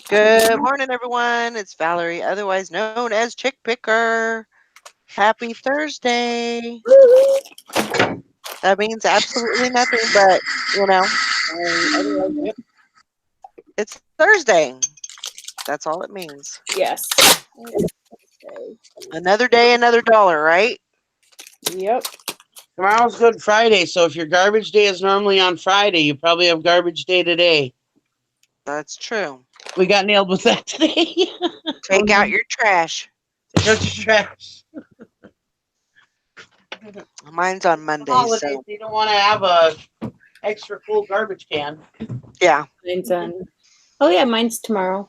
Good morning, everyone. It's Valerie, otherwise known as Chick Picker. Happy Thursday. That means absolutely nothing, but otherwise, it's Thursday. That's all it means. Yes. Another day, another dollar, right? Yep. Tomorrow's Good Friday, so if your garbage day is normally on Friday, you probably have garbage day today. That's true. We got nailed with that today. Take out your trash. Take out your trash. Mine's on Mondays, Holidays, so they don't want to have a extra full garbage can. yeah. Mine's on. Oh yeah, mine's tomorrow.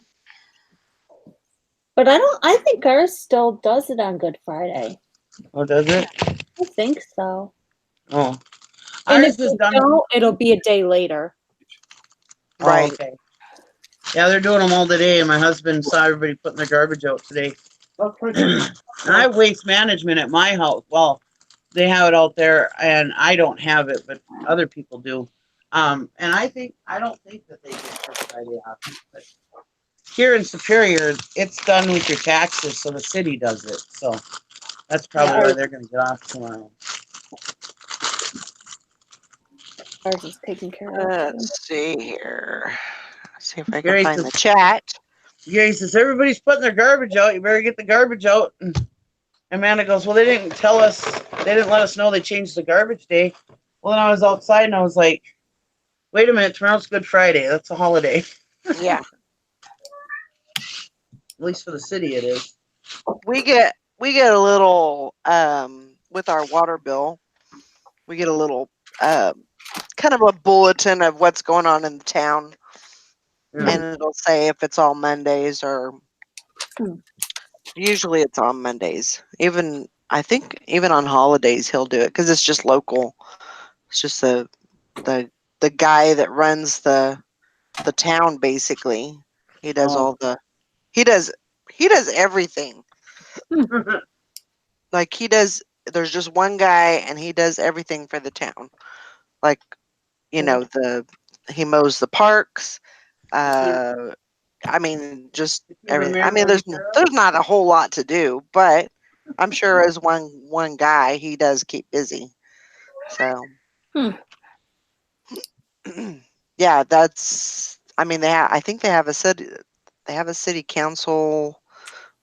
But I think ours still does it on Good Friday. Oh, does it? I think so. Oh. And Ours if is we done. don't, it'll be a day later. Right. Oh, okay. Yeah, they're doing them all today, and my husband saw everybody putting their garbage out today. And I have waste management at my house. Well, they have it out there, and I don't have it, but other people do. And I don't think that they get Good Friday off. But here in Superior, it's done with your taxes, so the city does it. So that's probably why they're going to get off tomorrow. Ours is taken care of. Let's see here. See if I can Gary find says- the chat. Gary says, everybody's putting their garbage out. You better get the garbage out. And Amanda goes, well, they didn't tell us. They didn't let us know they changed the garbage day. Well, then I was outside, and I was like, wait a minute. Tomorrow's Good Friday. That's a holiday. Yeah. At least for the city, it is. We get a little with our water bill. We get a little kind of a bulletin of what's going on in the town, and it'll say if it's all Mondays or usually it's on Mondays. I think even on holidays he'll do it because it's just local. It's just the guy that runs the town basically. He does he does everything. Like there's just one guy and he does everything for the town. Like, he mows the parks. I mean, just everything. I mean, there's not a whole lot to do, but I'm sure as one guy, he does keep busy. So, yeah, that's. I mean, I think they have a city council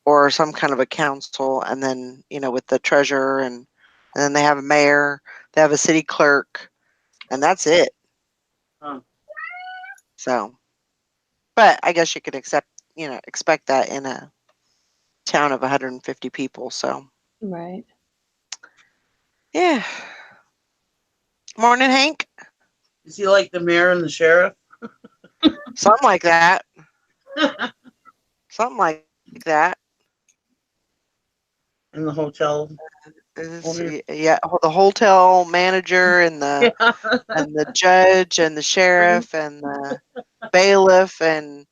or some kind of a council, and then with the treasurer, and then they have a mayor. They have a city clerk, and that's it. So, but I guess you could expect that in a town of 150 people. So, Right. yeah. Morning, Hank. Is he like the mayor and the sheriff? Something like that. Something like that. In the hotel. Yeah, the hotel manager and the judge and the sheriff and the bailiff and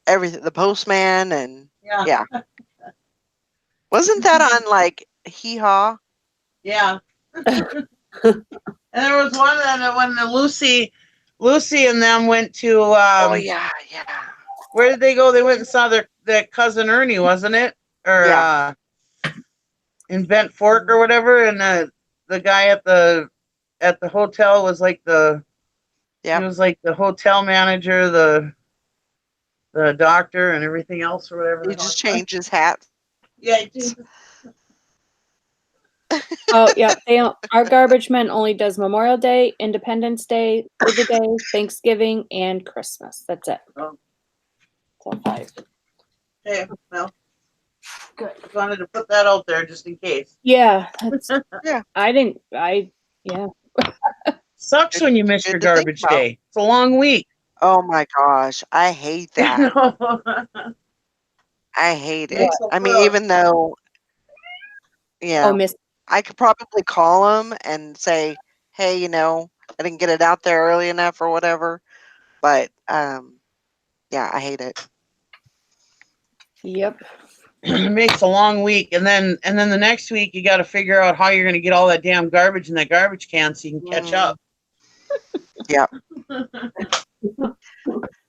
everything. The postman and yeah. Wasn't that on like Hee Haw? Yeah. And there was one that when the Lucy and them went to Oh yeah. Where did they go? They went and saw their cousin Ernie, wasn't it? Or in Bent Fork or whatever, and the guy at the hotel was like he was like the hotel manager, the doctor and everything else or whatever. He just changed his hat. Yeah, he did. Oh yeah, our garbage man only does Memorial Day, Independence Day, Labor Day, Thanksgiving, and Christmas. That's it. Oh. So 5. Okay, well, good. Just wanted to put that out there just in case. Yeah, that's Yeah. Sucks when you miss your garbage day. It's a long week. Oh my gosh, I hate that. I hate it. I mean, even though, I could probably call him and say, hey, I didn't get it out there early enough or whatever. But, I hate it. Yep. It makes a long week, and then the next week you got to figure out how you're going to get all that damn garbage in that garbage can so you can catch up. Yep.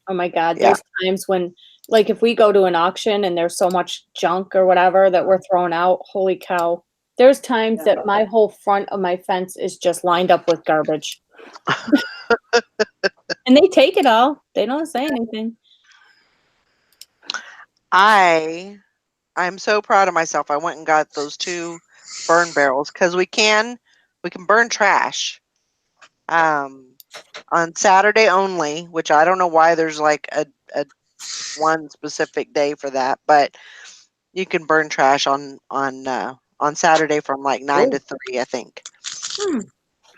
Oh my God, Yeah. there's times when, like, if we go to an auction and there's so much junk or whatever that we're throwing out, holy cow. There's times that my whole front of my fence is just lined up with garbage. And they take it all. They don't say anything. I'm so proud of myself. I went and got those 2 burn barrels because we can burn trash. On Saturday only, which I don't know why there's like a one specific day for that, but you can burn trash on Saturday from like 9 to 3, I think. Hmm.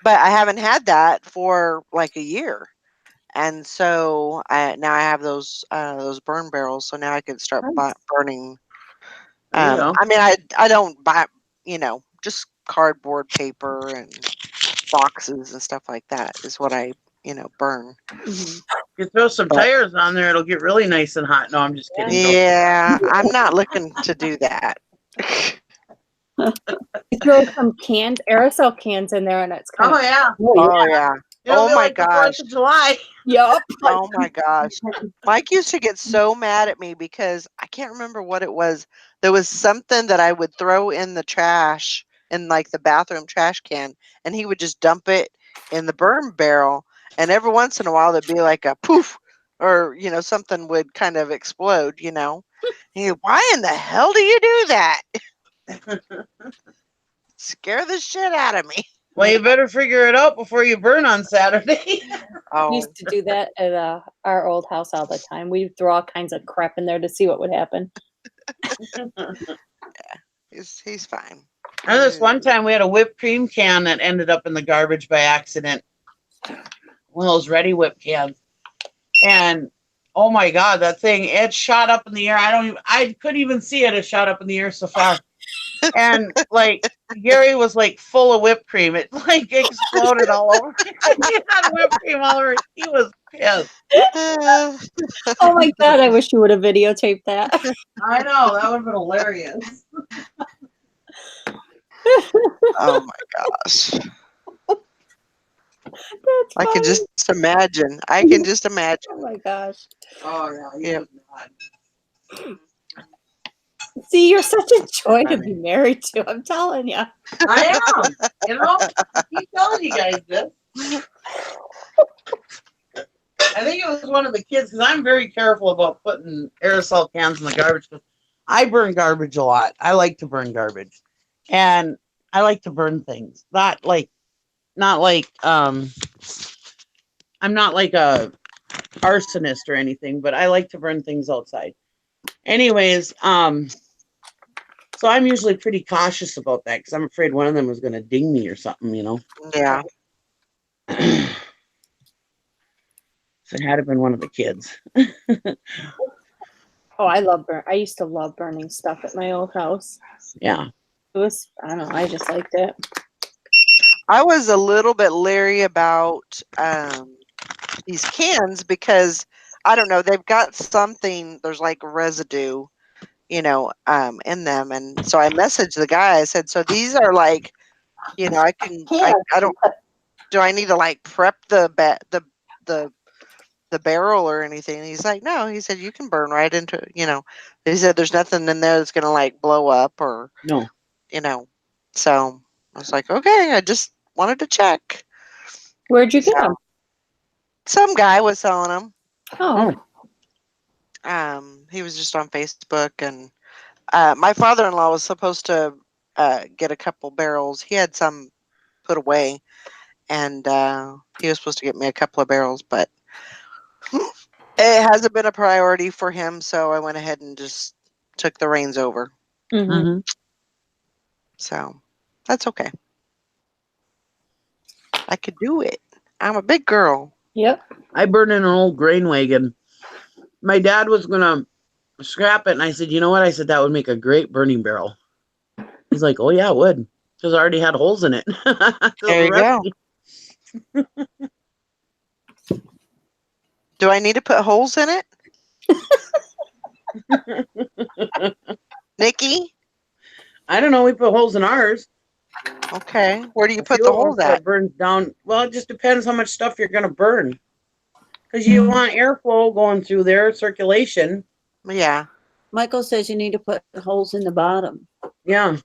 But I haven't had that for like a year. And so now I have those burn barrels, so now I can start Nice. burning. There you go. I mean, I don't buy, just cardboard paper and boxes and stuff like that is what I, burn. Mhm. You throw some But tires on there, it'll get really nice and hot. No, I'm just kidding. Don't. yeah, I'm not looking to do that. You throw some cans, aerosol cans in there, and it's kind Oh of yeah, Oh yeah. it'll Oh be my like the gosh. 4th of July. yup. Oh my gosh. Mike used to get so mad at me because I can't remember what it was. There was something that I would throw in the trash in like the bathroom trash can, and he would just dump it in the burn barrel. And every once in a while there'd be like a poof, or something would kind of explode. Why in the hell do you do that? Scare the shit out of me. Well, you better figure it out before you burn on Saturday. We Oh, used to do that at our old house all the time. We'd throw all kinds of crap in there to see what would happen. he's fine. And this one time we had a whipped cream can that ended up in the garbage by accident. One of those ready whip cans. And oh my God, that thing, it shot up in the air. I couldn't even see it. It shot up in the air so fast. And like Gary was like full of whipped cream. It like exploded all over. He had whipped cream all over. He was pissed. Oh my God, I wish you would have videotaped that. I know, that would have been hilarious. Oh my gosh. That's I can funny. just imagine. I can just Oh imagine. my gosh. Oh yeah, he Yeah. was mad. See, you're such a joy to Funny. be married to. I'm telling you. I am. I keep telling you guys this. I think it was one of the kids because I'm very careful about putting aerosol cans in the garbage because I burn garbage a lot. I like to burn garbage, and I like to burn things. Not like I'm not like a arsonist or anything, but I like to burn things outside. Anyways, so I'm usually pretty cautious about that because I'm afraid one of them was going to ding me or something. Yeah. So it had to have been one of the kids. Oh, I used to love burning stuff at my old house. Yeah. It was, I don't know, I just liked it. I was a little bit leery about these cans because I don't know, they've got something, there's like residue, in them. And so I messaged the guy. I said, so these are like, I don't, do I need to like prep the barrel or anything? And he's like, no. He said you can burn right into. He said there's nothing in there that's gonna like blow up or No. you know. So I was like, okay. I just wanted to check. Where'd you get them? Some guy was selling them. Oh, He was just on Facebook, and my father-in-law was supposed to get a couple barrels. He had some put away, and he was supposed to get me a couple of barrels, but it hasn't been a priority for him, so I went ahead and just took the reins over. mm-hmm. So that's okay. I could do it. I'm a big girl. Yep. I burned in an old grain wagon. My dad was gonna scrap it, and I said, "You know what?" I said that would make a great burning barrel. He's like, "Oh yeah, it would," because I already had holes in it. There you go. Do I need to put holes in it? Nikki? I don't know. We put holes in ours. Okay. Where do you A put few the of them holes so at? it burns down. Well, it just depends how much stuff you're gonna burn. Because you want airflow going through there, circulation. Yeah, Michael says you need to put holes in the bottom. Yeah.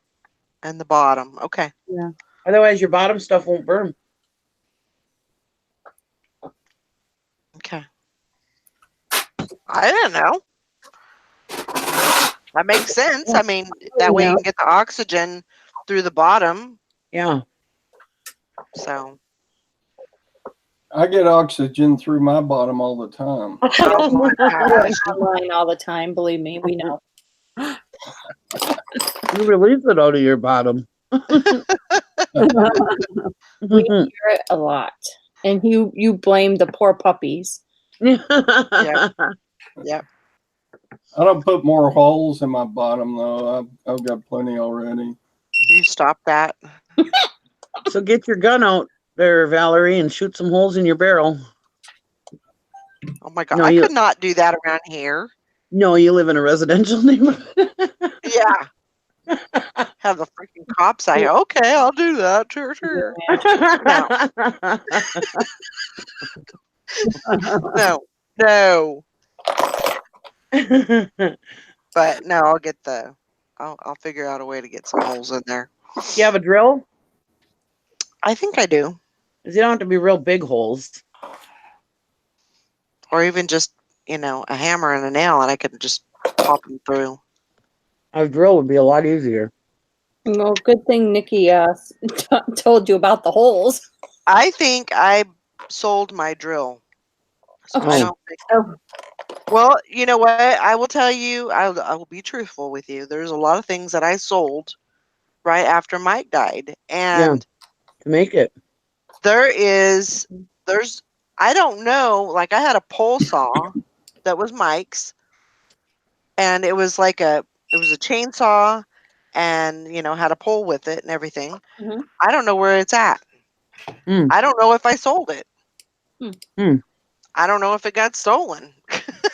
and the bottom. Okay. Yeah. Otherwise, your bottom stuff won't burn. Okay. I didn't know. That makes sense. I mean, that way you can get the oxygen through the bottom. Yeah. So. I get oxygen through my bottom all the time. Oh my gosh. Online all the time. Believe me, we know. You release it out of your bottom. We hear it a lot, and you blame the poor puppies. Yep. I don't put more holes in my bottom though. I've got plenty already. You stop that. So get your gun out there, Valerie, and shoot some holes in your barrel. Oh my god. No, I you- could not do that around here. No, you live in a residential neighborhood. Yeah. Have the freaking cops say, okay, I'll do that. Sure, sure. No. No. But no, I'll get the I'll figure out a way to get some holes in there. You have a drill? I think I do. 'Cause you don't have to be real big holes. Or even just, a hammer and a nail and I could just pop them through. A drill would be a lot easier. Well, good thing Nikki told you about the holes. I think I sold my drill. So I don't think. Oh. Well, you know what? I will tell you, I will be truthful with you. There's a lot of things that I sold right after Mike died. And To make it. there's, I don't know, like I had a pole saw that was Mike's. And it was like it was a chainsaw and, had a pole with it and everything. Mhm. I don't know where it's at. Mm. I don't know if I sold it. Mm. I don't know if it got stolen.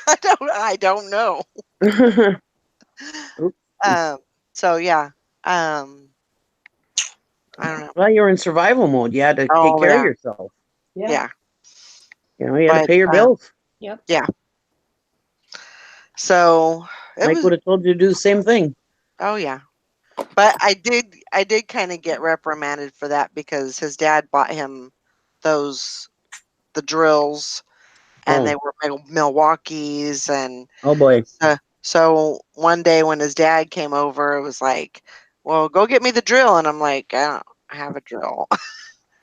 I don't know. So yeah. I don't know. Well, you're in survival mode. You had to take care of yourself. Yeah. You had to But, pay your bills. Yep. Yeah. So Mike would have told you to do the same thing. Oh yeah. But I did kind of get reprimanded for that because his dad bought him the drills and they were Milwaukee's and Oh boy. so one day when his dad came over, it was like, well, go get me the drill. And I'm like, I don't have a drill.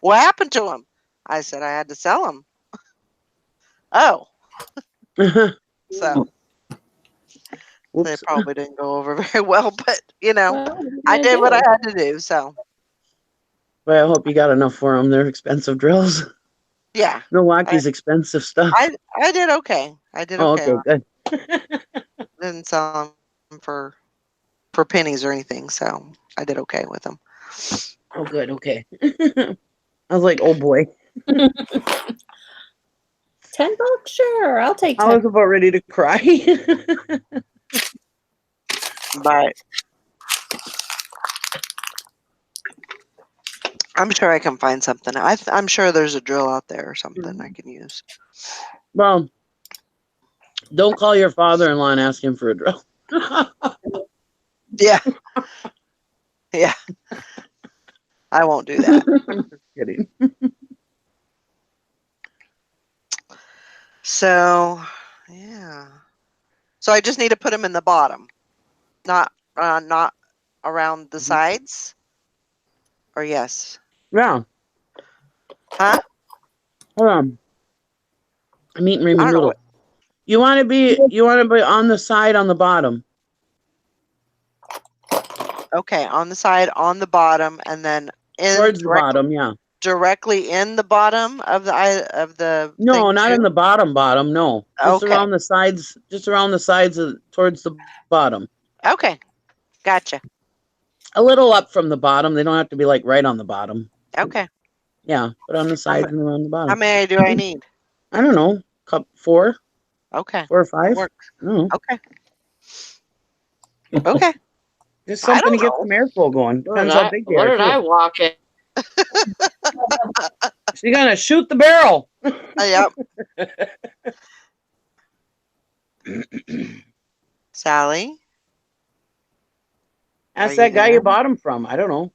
What happened to him? I said I had to sell him. Oh. So they probably didn't go over very well, but I did what I had to do. So. But I hope you got enough for them. They're expensive drills. Yeah. Milwaukee's expensive stuff. I did okay. I did okay. Okay, good. Didn't sell them for pennies or anything, so I did okay with them. Oh, good. Okay. I was like, oh boy. $10, sure. I'll take 10. I was about ready to cry. But I'm sure I can find something. I'm sure there's a drill out there or something I can use. Well, don't call your father-in-law and ask him for a drill. Yeah. Yeah. I won't do that. I'm just kidding. So, yeah. So I just need to put them in the bottom, not around the sides. Or yes. Yeah. Huh? Hold on. I'm eating I ramen don't know noodle. You want to be on the side on the bottom. Okay, on the side, on the bottom, and then Towards the bottom, yeah. Directly in the bottom of the No, thing not too? in the bottom, no. Just Okay. around the sides, towards the bottom. Okay. Gotcha. A little up from the bottom. They don't have to be like right on the bottom. Okay. Yeah, but on the sides and around the bottom. How many do I need? I don't know. Cup 4? Okay. 4 or 5? Work. I don't know. Okay. Okay. Just I something to don't get know. some airflow going. Where Depends did how I, big they where are. did I Too. walk it? She's gonna shoot the barrel. Yep. Sally? Ask Are you that guy you there? bought them from. I don't know.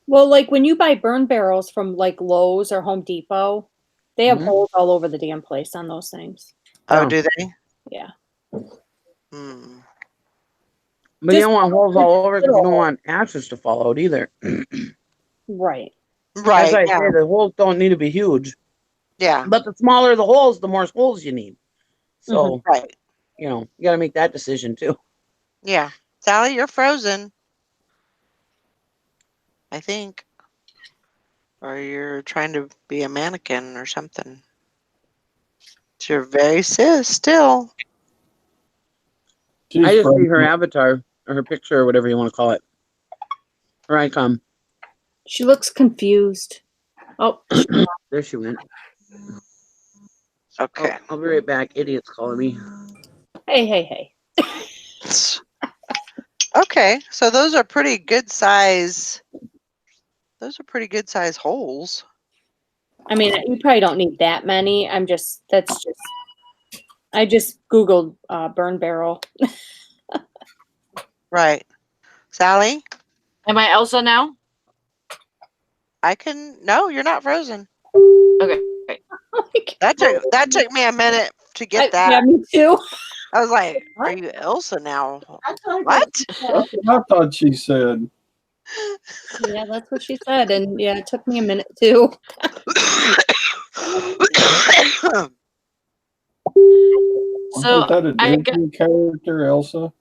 Well, like when you buy burn barrels from like Lowe's or Home Depot, they have Mhm. holes all over the damn place on those things. Oh, Yeah. do they? Yeah. Hmm. But you Just don't want holes all over because you don't little- want ashes to fall out either. Right. That's Right. why I Yeah. say the holes don't need to be huge. Yeah. But the smaller the holes, the more holes you need. So, Right. you got to make that decision too. Yeah. Sally, you're frozen. I think. Or you're trying to be a mannequin or something. You're very still. She's I just see her frozen. avatar or her picture or whatever you want to call it. Her icon. She looks confused. Oh, There she went. Okay. I'll be right back. Idiot's calling me. hey. Okay. So those are pretty good size. Those are pretty good size holes. I mean, you probably don't need that many. I just Googled burn barrel. Right. Sally, Am I Elsa now? no, you're not frozen. Okay. That took me a minute to get Yeah, that. me too. I was like, are you Elsa now? What? That's what I thought she said. Yeah, that's what she said. And yeah, it took me a minute too. So Isn't that a I got. Disney character, Elsa?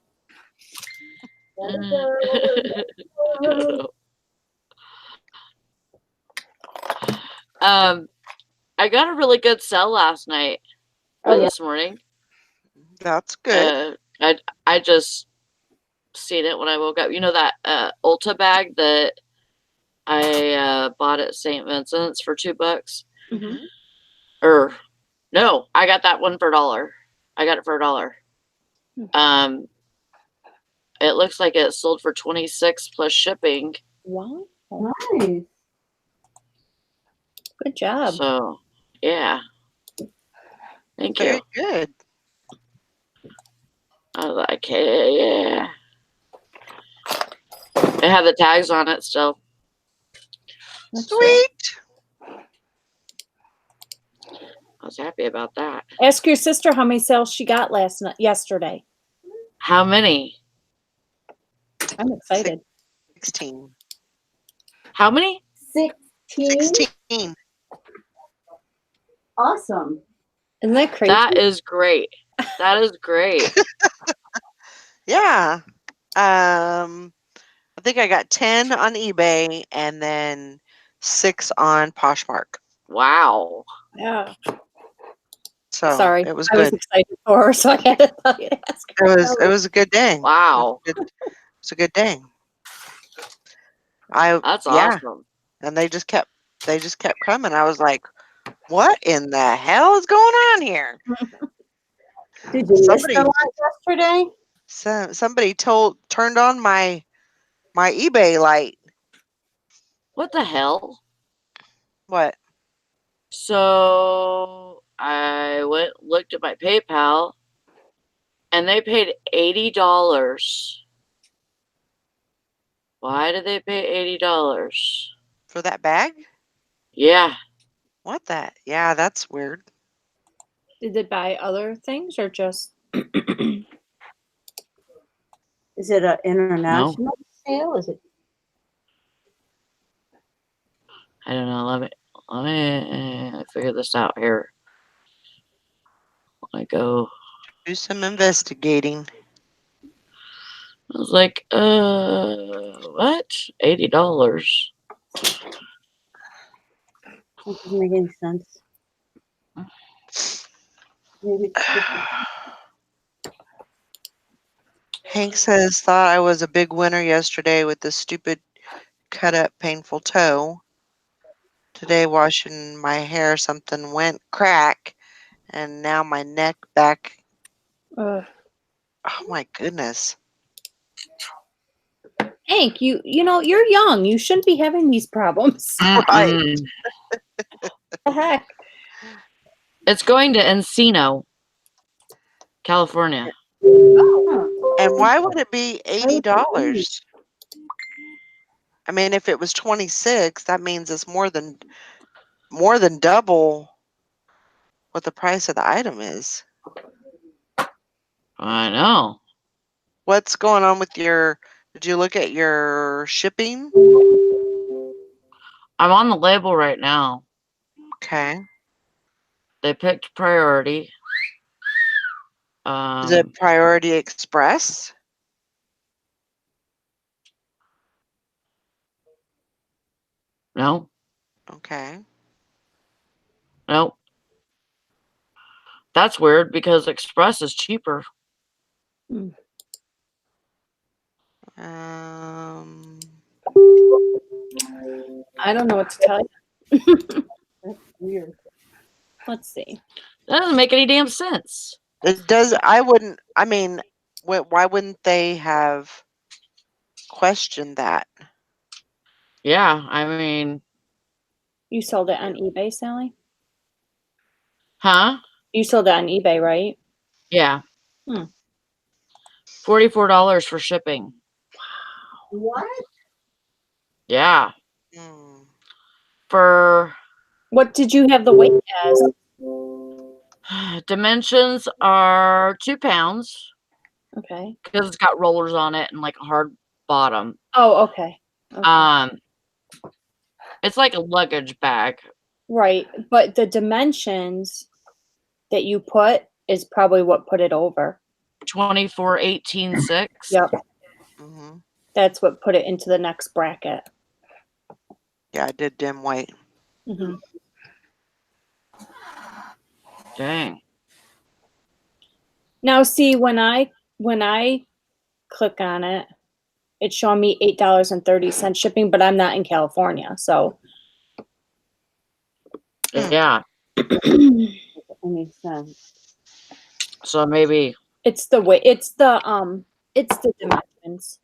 I got a really good sell last night or this morning. That's good. I just seen it when I woke up. You know that Ulta bag that I bought at St. Vincent's for $2? Mhm. Or no, I got that one for $1. I got it for $1. It looks like it sold for 26 plus shipping. Wow. Nice. Good job. So yeah. Thank you. Very good. I was like, hey, yeah. It had the tags on it still. Sweet. I was happy about that. Ask your sister how many sales she got yesterday. How many? I'm excited. 16. How many? 16. 16. Awesome. Isn't that crazy? That is great. That is great. Yeah. I think I got 10 on eBay and then 6 on Poshmark. Wow. Yeah. So Sorry, it was I was good. excited for her, so I had to tell you to ask her. It was a good day. Wow. It was a good day. That's Yeah. awesome. And they just kept coming. I was like, what in the hell is going on here? Did you miss Somebody the lot yesterday? somebody turned on my eBay light. What the hell? What? So I looked at my PayPal and they paid $80. Why did they pay $80? For that bag? Yeah. What that? Yeah, that's weird. Did they buy other things or just? Is it an international sale? Is it? I don't know. Let me figure this out here. I go. Do some investigating. I was like, what? $80. That doesn't make any sense. Maybe it's different. Hank says, thought I was a big winner yesterday with this stupid cut up painful toe. Today washing my hair something went crack and now my neck back. Oh my goodness. Hank, you know, you're young. You shouldn't be having these problems. Right. Mm-mm. The heck? It's going to Encino, California. And why would it be $80? I mean, if it was 26, that means it's more than double what the price of the item is. I know. What's going on with your? Did you look at your shipping? I'm on the label right now. Okay. They picked priority. Is it Priority Express? No, Okay. no. That's weird because Express is cheaper. Um. I don't know what to tell you. That's weird. Let's see. That doesn't make any damn sense. It does. I wouldn't. I mean, why wouldn't they have questioned that? Yeah, I mean, You sold it on eBay, Sally? huh? You sold it on eBay, right? Yeah. Hmm. $44 for shipping. What? Yeah. Hmm. For What did you have the weight as? dimensions are 2 pounds Okay. because it's got rollers on it and like a hard bottom. Oh, okay. Okay. It's like a luggage bag. Right, but the dimensions that you put is probably what put it over. 24, 18, 6. Yep, Hmm. that's what put it into the next bracket. Yeah, I did dim white. Hmm. Dang. Now, see, when I click on it, it's showing me $8.30 shipping, but I'm not in California, so Yeah. Any sense? So maybe, it's the way it's the dimensions.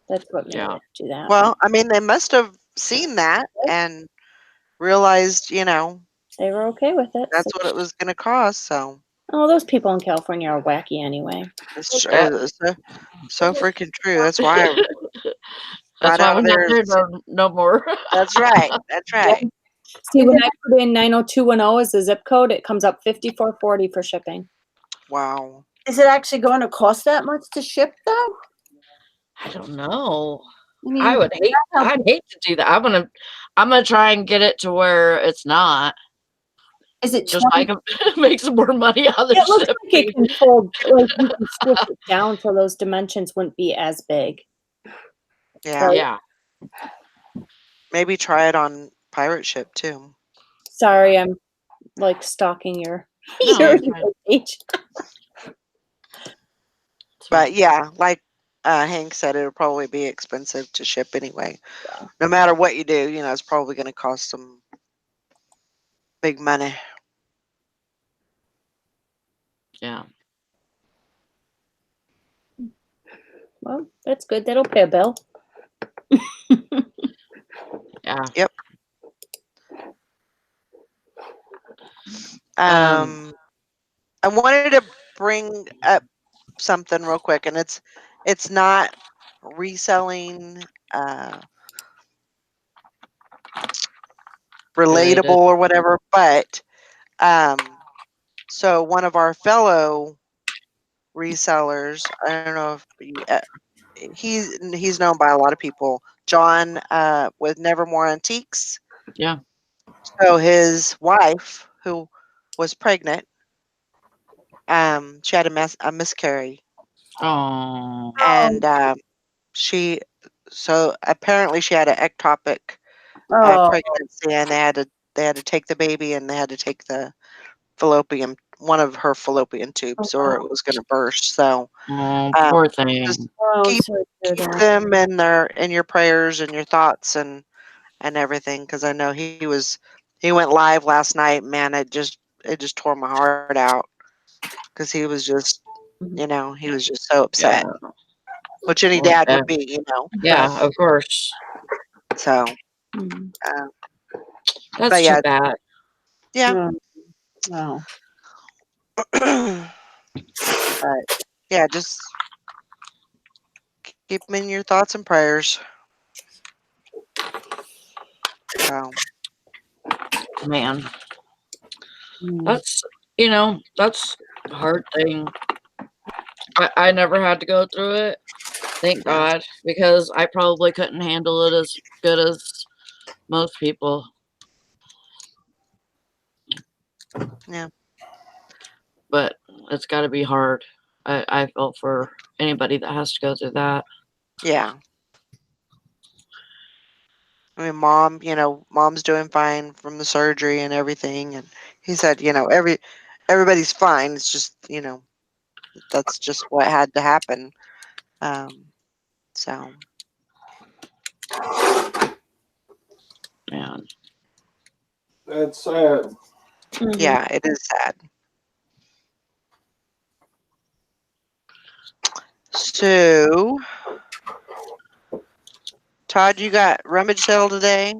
That's what made yeah. it do that. Well, I mean, they must have seen that and realized, They were okay with it. that's what it was going to cost. So Oh, those people in California are wacky anyway. it's so freaking true. That's why I That's got why out we're of not there. there no more. That's right. That's right. See, when I put in 90210 as the zip code, it comes up $54.40 for shipping. Wow. Is it actually going to cost that much to ship though? I don't know. I mean, I'd hate to do that. I'm gonna try and get it to where it's not. is it Just so I 20? can make some more money on the It looks like shipping. it can fold, like you can switch it down so those dimensions wouldn't be as big. Yeah. Right. Yeah. Maybe try it on pirate ship too. Sorry, I'm like stalking your No, your it's fine. page. It's fine. But yeah, like Hank said, it'll probably be expensive to ship anyway. No matter what you do, it's probably going to cost some big money. Yeah. Well, that's good. That'll pay a bill. Yeah. Yep. I wanted to bring up something real quick, and it's not reselling relatable Related. or whatever, but so one of our fellow resellers, I don't know if he's known by a lot of people, John with Nevermore Antiques. Yeah. So his wife, who was pregnant, she had a miscarry, Oh. and so apparently she had an ectopic Oh, pregnancy, and they had to take the baby, and they had to take one of her fallopian tubes, or it was going to burst. So Oh, um, poor just thing. keep sorry to hear that. them in your prayers and your thoughts and everything, because I know he went live last night. Man, it just tore my heart out because he was just he was just so upset. which any Well, dad yeah. would be, you know. Yeah, of course. So, Mm. That's but yeah, too bad. yeah. Wow. But yeah, just keep them in your thoughts and prayers. So, Man, Mm. that's that's a hard thing. I never had to go through it. Thank yeah. God, because I probably couldn't handle it as good as most people. Yeah. But it's got to be hard. I felt for anybody that has to go through that. Yeah. I mean, mom's doing fine from the surgery and everything, and he said, everybody's fine. It's just, that's just what had to happen. So Man, That's sad. Mhm. yeah, it is sad. So, Todd, you got rummage sale today?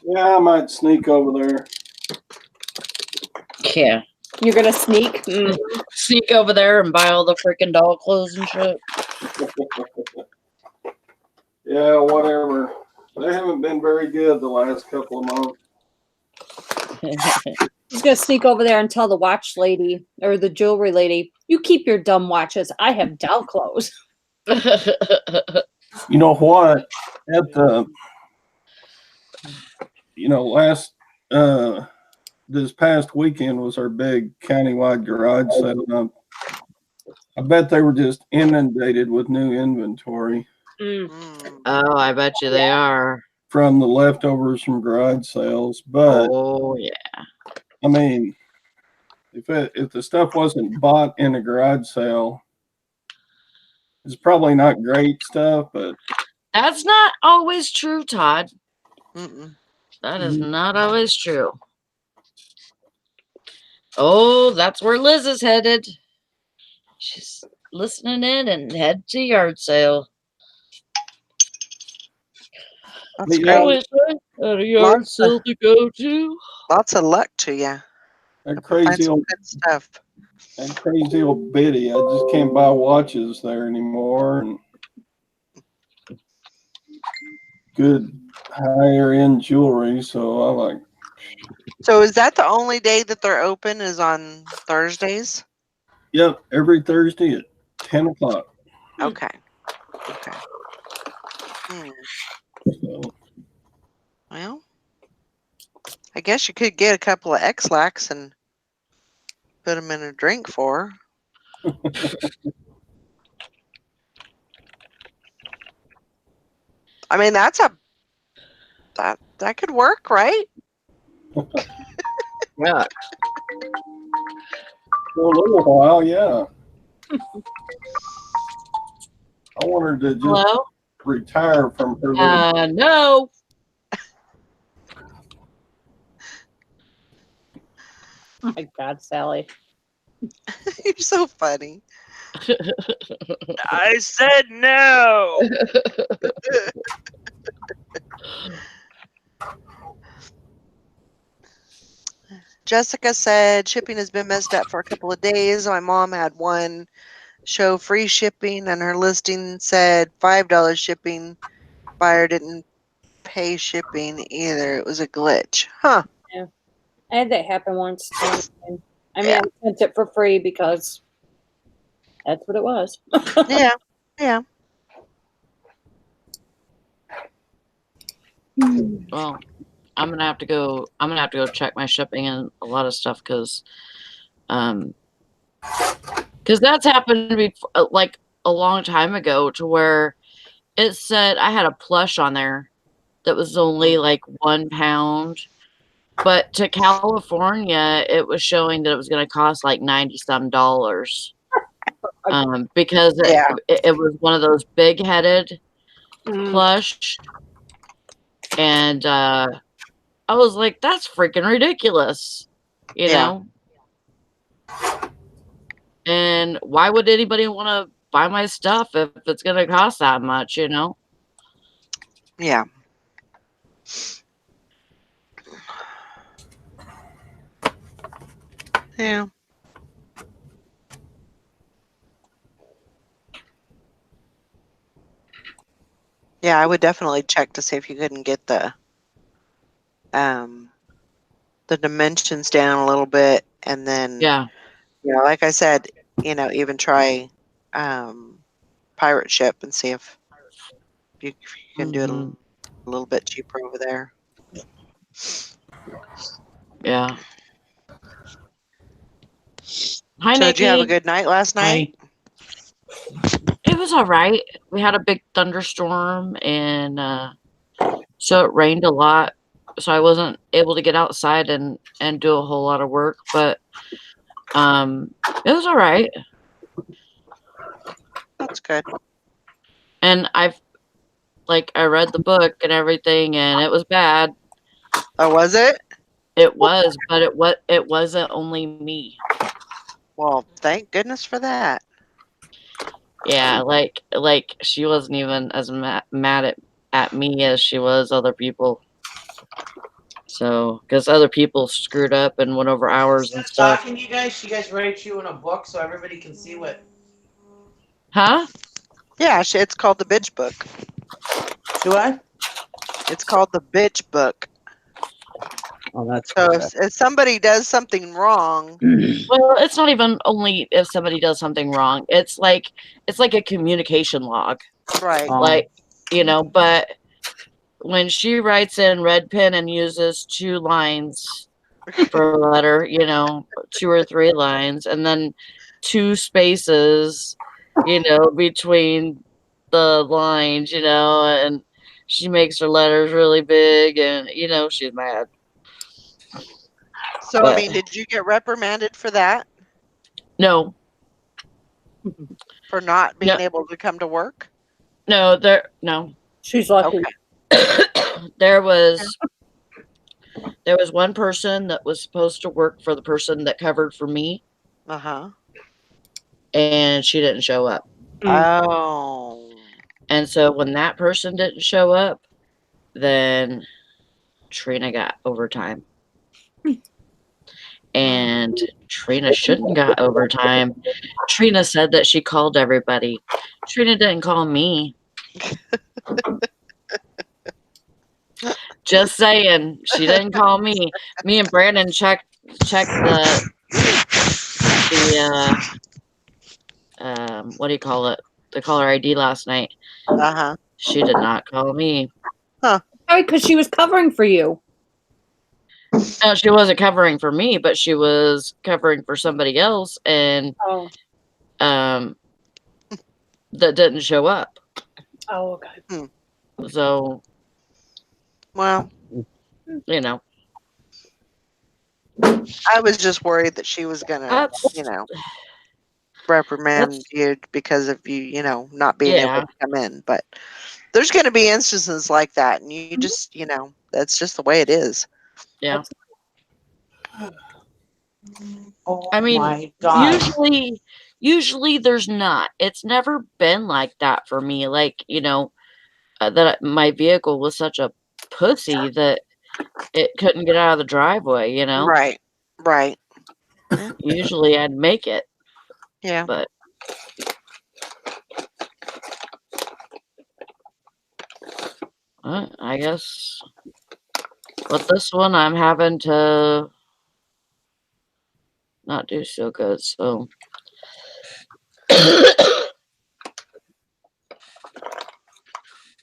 Yeah, I might sneak over there. yeah. You're gonna sneak? Mm. Sneak over there and buy all the freaking doll clothes and shit. Yeah, whatever. They haven't been very good the last couple of months. He's gonna sneak over there and tell the watch lady or the jewelry lady, "You keep your dumb watches. I have doll clothes." You know what? At the last this past weekend was our big countywide garage sale. And I bet they were just inundated with new inventory Mm. Oh, I bet you they are. from the leftovers from garage sales. But Oh yeah. I mean, if the stuff wasn't bought in a garage sale, it's probably not great stuff. But That's not always true, Todd. Mm-mm. That is not always true. Oh, that's where Liz is headed. She's listening in and head to yard sale. That's yeah, I great. wish I had a yard Lots of, sale to go to. lots of luck to you. that Hope you find crazy some old good stuff. that crazy old biddy. I just can't buy watches there anymore, and good higher end jewelry. So I like. So is that the only day that they're open is on Thursdays? Yep, every Thursday at 10 o'clock. Okay. Okay. Hmm. So, Well, I guess you could get a couple of X-Lax and put them in a drink for. I mean, that could work, right? Yeah. for a little while, yeah. I wanted to just Hello? retire from her little. No. Oh my God, Sally. You're so funny. I said no. Jessica said shipping has been messed up for a couple of days. My mom had one show free shipping, and her listing said $5 shipping. Buyer didn't pay shipping either. It was a glitch. Huh. I had that happen once. Too. I mean, Yeah. I sent it for free because that's what it was. Yeah. Yeah. Well, I'm gonna have to go. I'm gonna have to go check my shipping and a lot of stuff because that's happened before, like a long time ago, to where it said I had a plush on there that was only like £1, but to California it was showing that it was going to cost like $90 some. Because Yeah. it was one of those big headed Mm. plush, and I was like, that's freaking ridiculous, you Yeah. know. And why would anybody want to buy my stuff if it's going to cost that much, you know? Yeah. Yeah. Yeah, I would definitely check to see if you couldn't get the dimensions down a little bit, and then Yeah. like I said, even try pirate ship and see if you can do it Mhm. a little bit cheaper over there. Yeah. Hi, So did you have a Nikki. good night last night? It was all right. We had a big thunderstorm, and so it rained a lot. So I wasn't able to get outside and do a whole lot of work, but it was all right. That's good. And I read the book and everything, and it was bad. Oh, was it? It was, but it wasn't only me. Well, thank goodness for that. Yeah, like she wasn't even as mad at me as she was other people. So, because other people screwed up and went over hours and Instead of stuff. talking to you guys, she guys write you in a book so everybody can see what. Huh? Yeah, it's called the bitch book. Do I? It's called the bitch book. Oh, that's So good. if somebody does something wrong, Well, it's not even only if somebody does something wrong. It's like a communication log. right? Like, but when she writes in red pen and uses 2 lines per letter, 2 or 3 lines, and then 2 spaces, between the lines, and she makes her letters really big, and she's mad. So I But mean, did you get reprimanded for that? no, For not no, being able to come to work? no. She's lucky. Okay. There was one person that was supposed to work for the person that covered for me, Uh-huh. and she didn't show up. Oh. And so when that person didn't show up, then Trina got overtime. And Trina shouldn't got overtime. Trina said that she called everybody. Trina didn't call me. Just saying, she didn't call me. Me and Brandon checked the what do you call it? The caller ID last night. Uh-huh. She did not call me. Sorry, because she was covering for you. No, she wasn't covering for me, but she was covering for somebody else, and Oh, that didn't show up. oh, okay. So, Well, I was just worried that she was gonna, that's reprimand you because of you, not being able yeah, to come in. But there's gonna be instances like that, and you just, that's just the way it is. yeah. Oh I mean, my God. usually there's not. It's never been like that for me. Like, that my vehicle was such a pussy that it couldn't get out of the driveway, Right. Right. Yeah. Usually I'd make it, Yeah. but I guess with this one I'm having to not do so good, so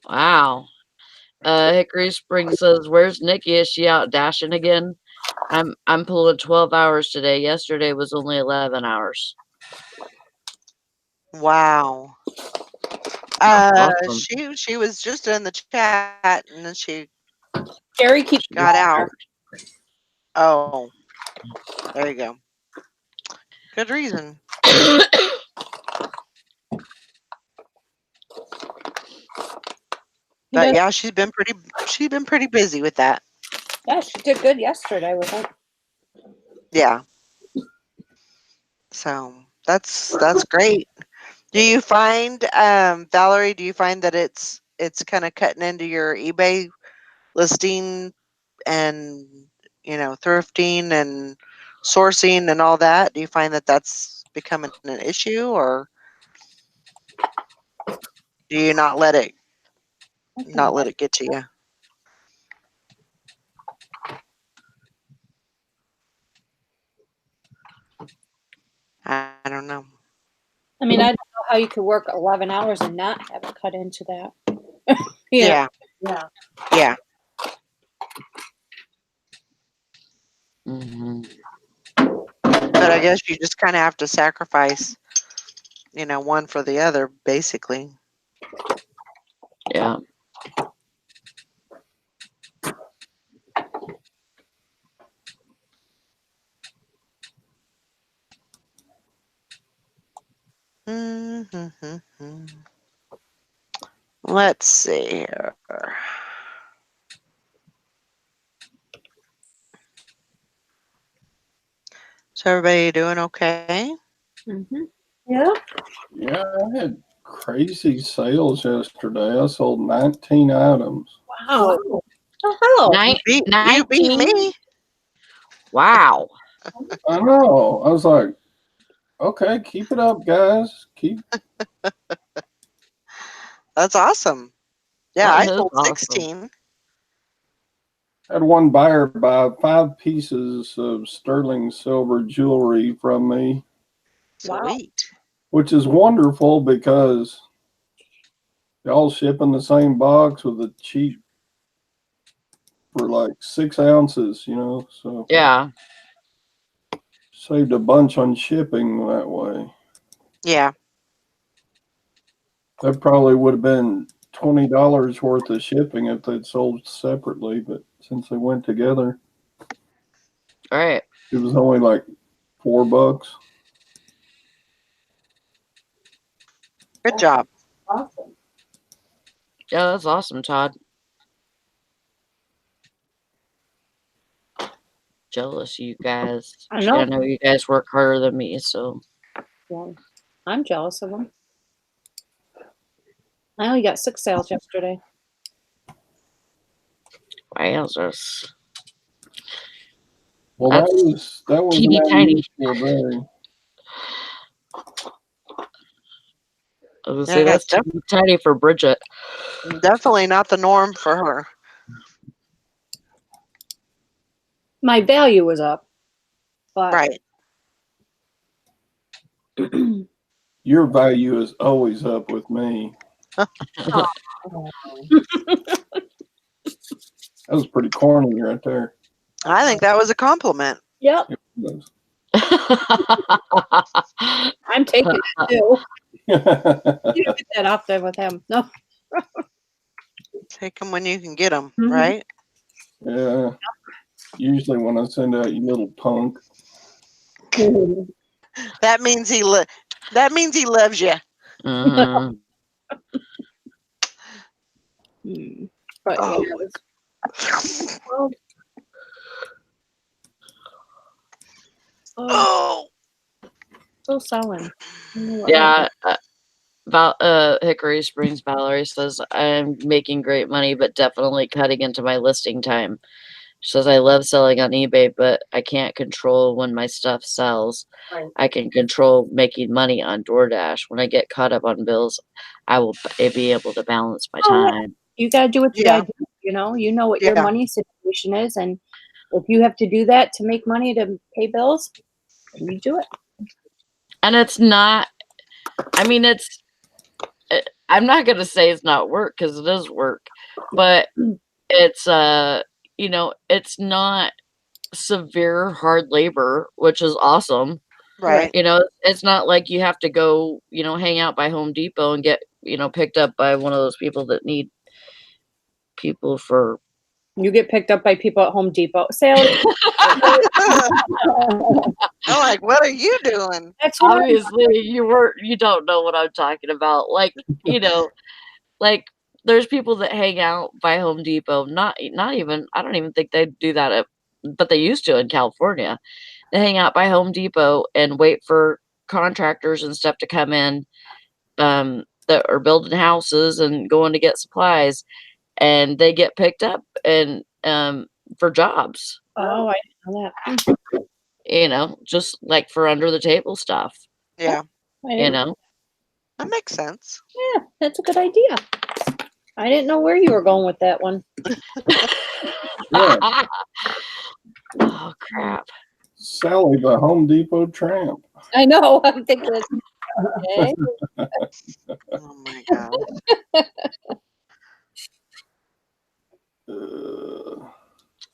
wow. Hickory Spring says, "Where's Nikki? Is she out dashing again?" I'm pulling 12 hours today. Yesterday was only 11 hours. Wow. Awesome. She was just in the chat, and then she Jerry keeps got out. Oh, there you go. Good reason. But yeah, she's been pretty busy with that. Yeah, she did good yesterday with it. Yeah. So That's great. Do you find, Valerie? Do you find that it's kind of cutting into your eBay listing and thrifting and sourcing and all that? Do you find that that's becoming an issue, or do you not let it get to you? I don't know. I mean, I don't know how you could work 11 hours and not have it cut into that. Yeah, Yeah. yeah. Hmm. But I guess you just kind of have to sacrifice, one for the other, basically. Yeah. Mm-hmm. Let's see here. So everybody doing okay? Mm-hmm. Yeah. Yeah, I had crazy sales yesterday. I sold 19 items. Wow. Wow. The hell? You beat 19? me. Wow. I know. I was like, okay, keep it up, guys. That's awesome. Yeah, That I is sold awesome. 16. Had one buyer buy 5 pieces of sterling silver jewelry from me, Wow. Sweet. which is wonderful because they all ship in the same box with a cheap for like 6 ounces. So Yeah. saved a bunch on shipping that way. Yeah. That probably would have been $20 worth of shipping if they'd sold separately, but since they went together, All right. it was only like $4. Good job. Awesome. Yeah, that's awesome, Todd. Jealous of you guys. I know. I know you guys work harder than me, so Well, I'm jealous of them. I only got 6 sales yesterday. wowzers. Well, That's that was teeny an tiny. unusual day. I was gonna say Yeah, that's teeny tiny for Bridget. definitely not the norm for her. My value was up, but Right. Your value is always up with me. That was pretty corny right there. I think that was a compliment. yep, It was. I'm taking it too. Yeah. You don't get that often with him. No. Take them when you can get them, Mhm. right? Usually when I send out you little punk. That means that means he loves you. Mhm. Mm. But yeah, Oh. it was well, Oh. still selling. I don't know what Yeah. Hickory Springs Valerie says I'm making great money, but definitely cutting into my listing time. She says I love selling on eBay, but I can't control when my stuff sells. Right. I can control making money on DoorDash. When I get caught up on bills, I will be able to balance my Oh, yeah. time. You gotta do what you Yeah. gotta do. You know what your Yeah. money situation is, and if you have to do that to make money to pay bills, you do it. And it's not. I mean, I'm not gonna say it's not work because it is work, but it's it's not severe hard labor, which is awesome. Right. It's not like you have to go, hang out by Home Depot and get, picked up by one of those people that need people for. You get picked up by people at Home Depot. Sales. I'm like, what are you doing? That's what Obviously, you don't know what I'm talking about. Like, like there's people that hang out by Home Depot. Not even. I don't even think they do that, but they used to in California. They hang out by Home Depot and wait for contractors and stuff to come in that are building houses and going to get supplies, and they get picked up and for jobs. Oh, I didn't know that. You know, just like for under the table stuff. Yeah, I You didn't, know, that makes sense. yeah, that's a good idea. I didn't know where you were going with that one. Yeah. Oh crap! Sally, the Home Depot tramp. I know. I'm thinking, okay. Oh my god.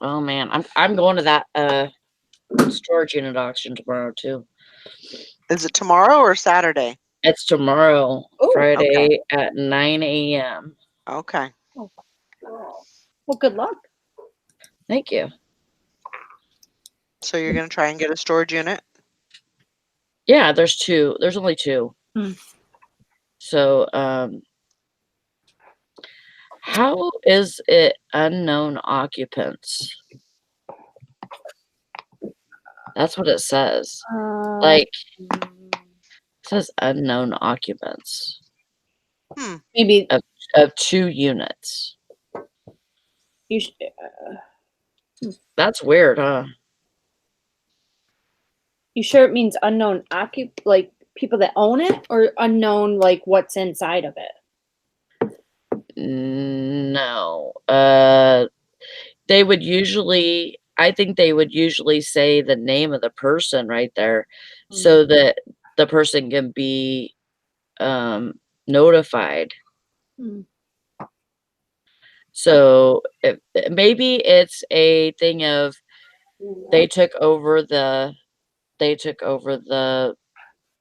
Oh man, I'm going to that storage unit auction tomorrow too. Is it tomorrow or Saturday? It's tomorrow, Oh, Friday at 9 a.m. Okay. Well, good luck. Thank you. So you're gonna try and get a storage unit? Yeah, there's two. There's only two. Hmm. So, how is it unknown occupants? That's what it says. Like, it says unknown occupants maybe of 2 units. you should. That's weird, huh? You sure it means unknown like people that own it, or unknown like what's inside of it? No. They would usually, I think they would usually say the name of the person right there so that the person can be notified. Mm. So maybe it's a thing of they took over the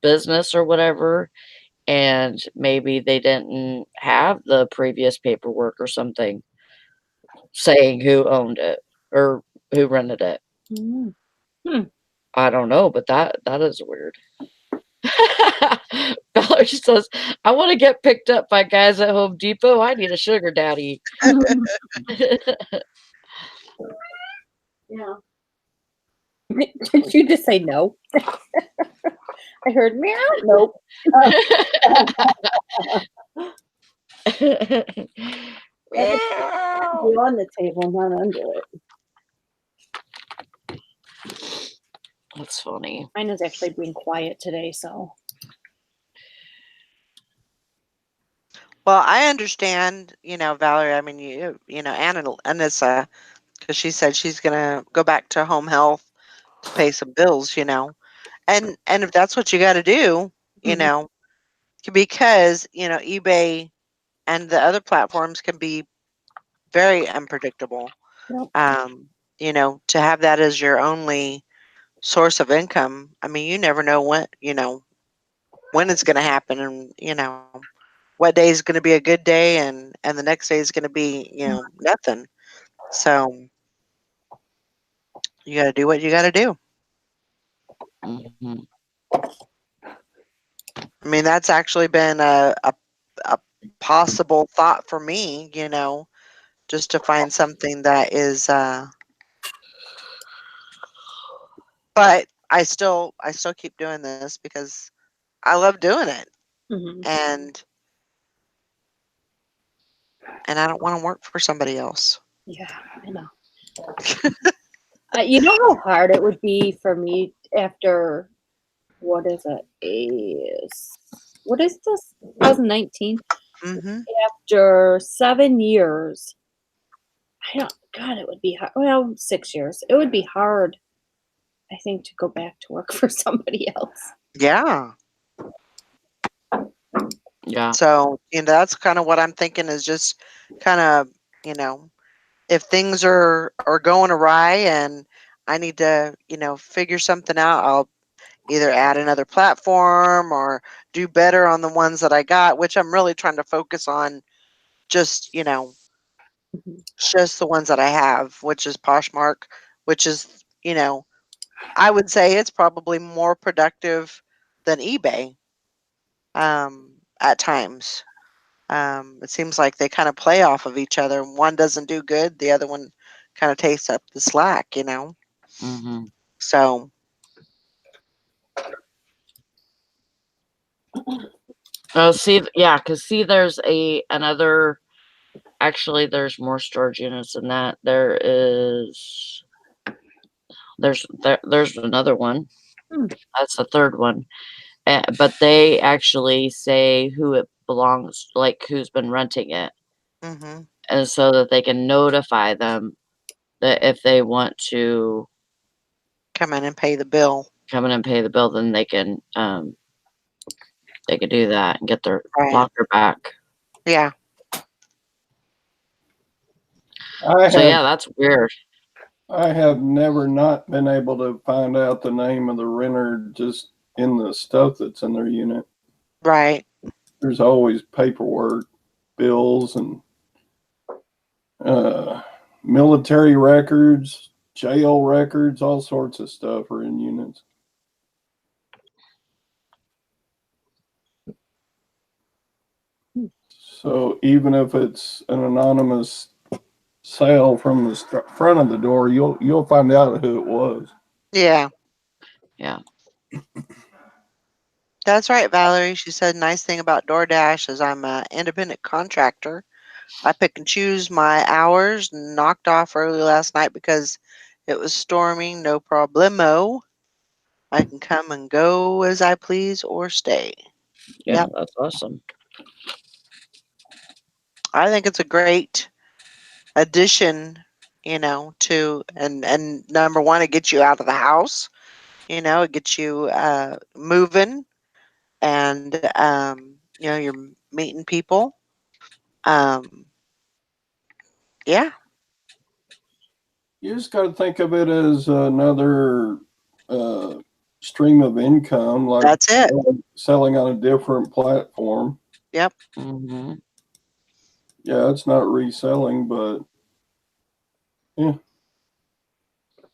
business or whatever, and maybe they didn't have the previous paperwork or something saying who owned it or who rented it. Mm. I don't know, but that is weird. Valerie says, I want to get picked up by guys at Home Depot. I need a sugar daddy. Yeah. Did you just say no? I heard meow. Nope. Be on the table, not under it. That's funny. Mine is actually being quiet today, so. Well, I understand, Valerie. I mean, Anissa, because she said she's gonna go back to home health to pay some bills, and if that's what you got to do, because eBay and the other platforms can be very unpredictable. Yep. To have that as your only source of income, I mean, you never know when it's going to happen, and what day is going to be a good day, and the next day is going to be nothing. So you got to do what you got to do. Mm-hmm. I mean, that's actually been a possible thought for me, just to find something that is but I still keep doing this because I love doing it, Mhm. and I don't want to work for somebody else. Yeah, I know. You know how hard it would be for me after what is it? What is this? 2019. Mhm. After 7 years, I don't. God, it would be hard. Well, 6 years. It would be hard, I think, to go back to work for somebody else. Yeah. Yeah. So, that's kind of what I'm thinking is just kind of, if things are going awry and I need to, figure something out, I'll either add another platform or do better on the ones that I got, which I'm really trying to focus on just, just the ones that I have, which is Poshmark, which is, I would say it's probably more productive than eBay at times. It seems like they kind of play off of each other. One doesn't do good, the other one kind of takes up the slack. Mm-hmm. So Oh, see, yeah, because see, there's another. Actually, there's more storage units than that. There's another one. Hmm. That's the third one. But they actually say who it belongs, like who's been renting it, Mhm. and so that they can notify them that if they want to Come in and pay the bill. come in and pay the bill, then they can do that and get their Right. locker back. Yeah. So yeah, that's weird. I have never not been able to find out the name of the renter just in the stuff that's in their unit. Right. There's always paperwork, bills, and military records, jail records, all sorts of stuff are in units. So even if it's an anonymous sale from the front of the door, you'll find out who it was. Yeah. Yeah. That's right, Valerie. She said, nice thing about DoorDash is I'm an independent contractor. I pick and choose my hours. Knocked off early last night because it was storming. No problemo. I can come and go as I please or stay. Yeah, Yep. that's awesome. I think it's a great addition, to and number one, it gets you out of the house. It gets you moving, and you're meeting people. Um, yeah, You just got to think of it as another uh, stream of income, like that's it. selling on a different platform. Yep. Mm-hmm. Yeah, it's not reselling, but yeah.